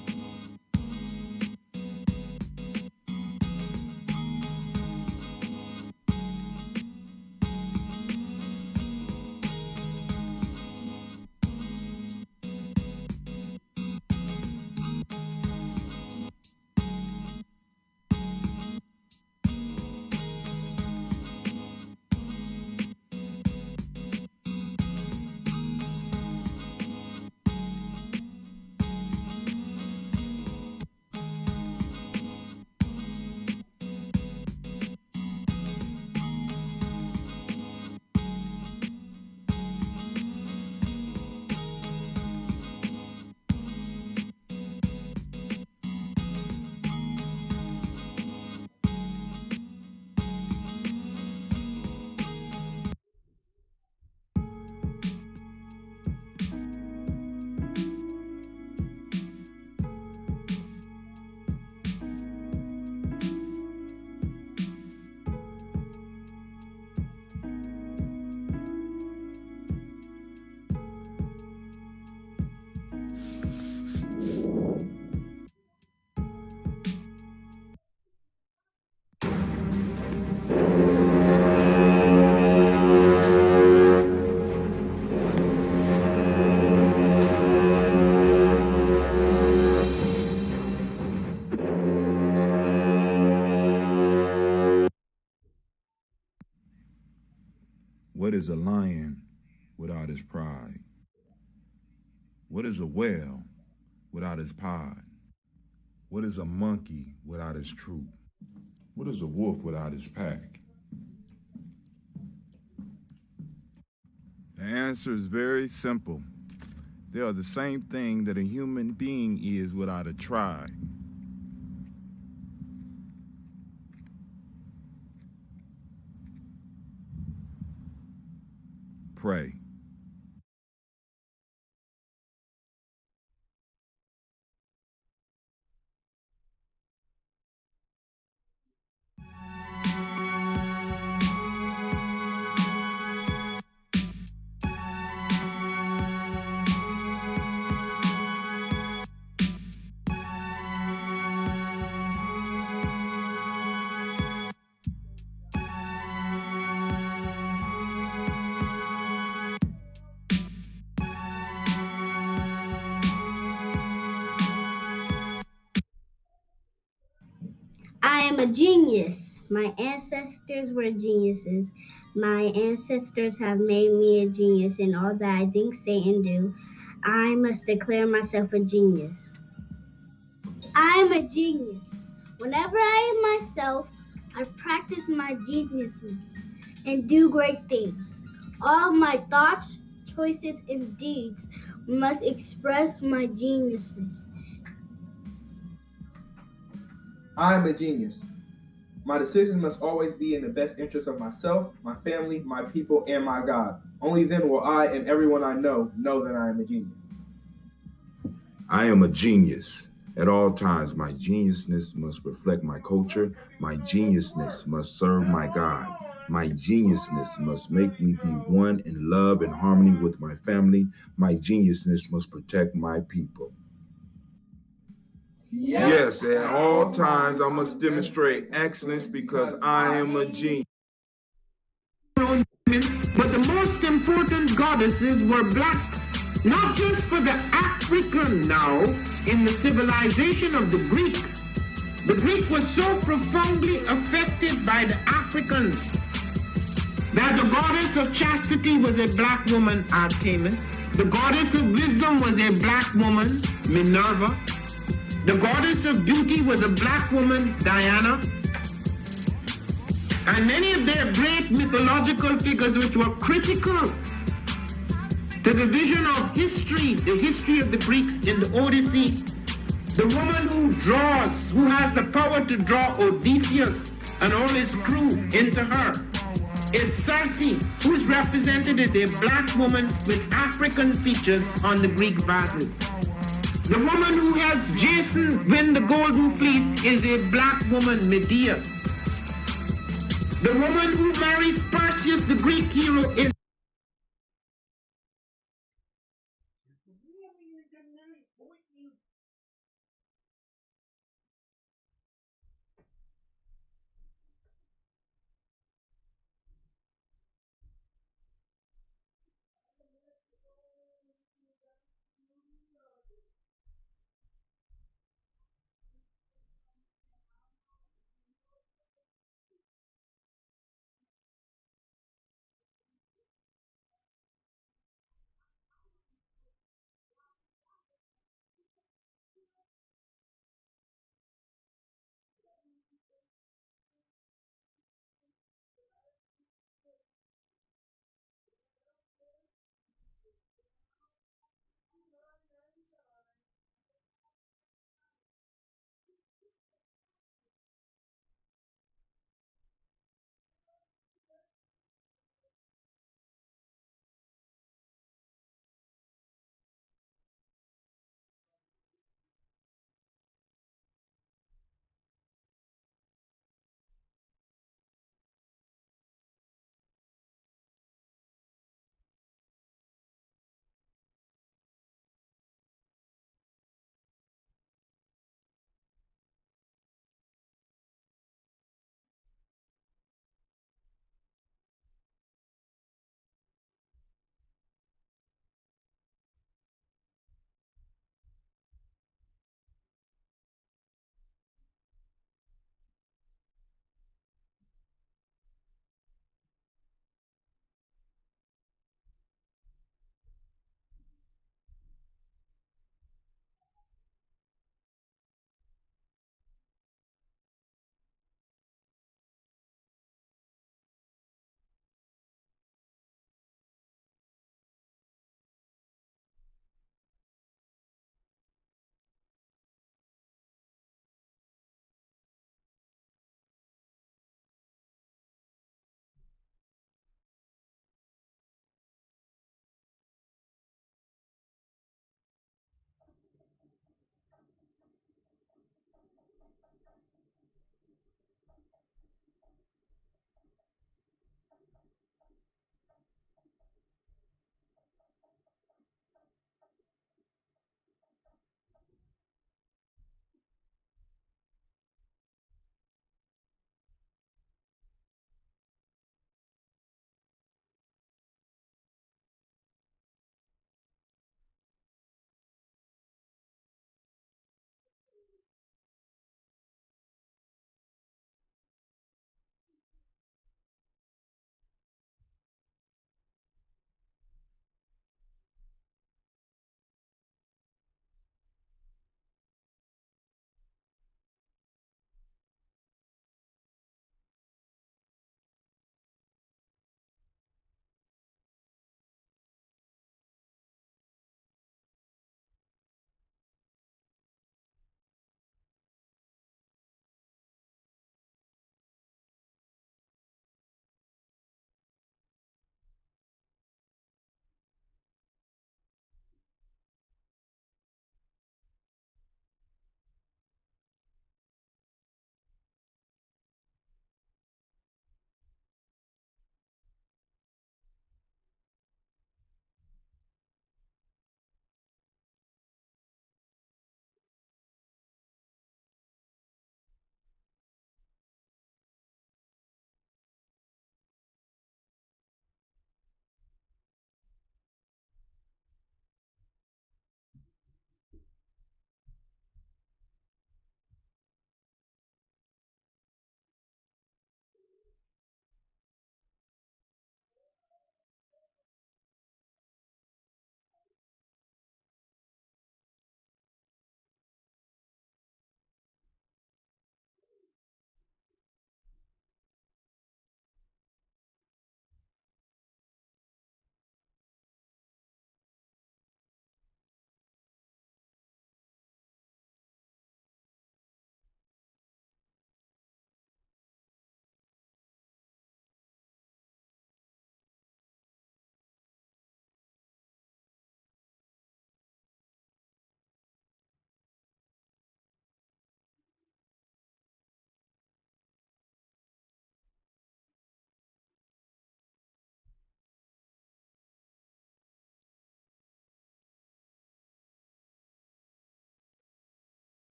What is a lion without his pride? What is a whale without his pod? What is a monkey without his troop? What is a wolf without his pack? The answer is very simple. They are the same thing that a human being is without a tribe. Pray. am a genius. My ancestors were geniuses. My ancestors have made me a genius in all that I think, say, and do. I must declare myself a genius. I'm a genius. Whenever I am myself, I practice my geniusness and do great things. All my thoughts, choices, and deeds must express my geniusness. I am a genius. My decisions must always be in the best interest of myself, my family, my people, and my God. Only then will I and everyone I know that I am a genius. I am a genius. At all times, my geniusness must reflect my culture. My geniusness must serve my God. My geniusness must make me be one in love and harmony with my family. My geniusness must protect my people. Yes, at all times I must demonstrate excellence because I am a genius. But the most important goddesses were black, not just for the African now in the civilization of the Greek. The Greek was so profoundly affected by the Africans that the goddess of chastity was a black woman, Artemis. The goddess of wisdom was a black woman, Minerva. The goddess of beauty was a black woman, Diana. And many of their great mythological figures which were critical to the vision of history, the history of the Greeks in the Odyssey. The woman who draws, who has the power to draw Odysseus and all his crew into her, is Circe, who is represented as a black woman with African features on the Greek vases. The woman who helps Jason win the golden fleece is a black woman, Medea. The woman who marries Perseus, the Greek hero, is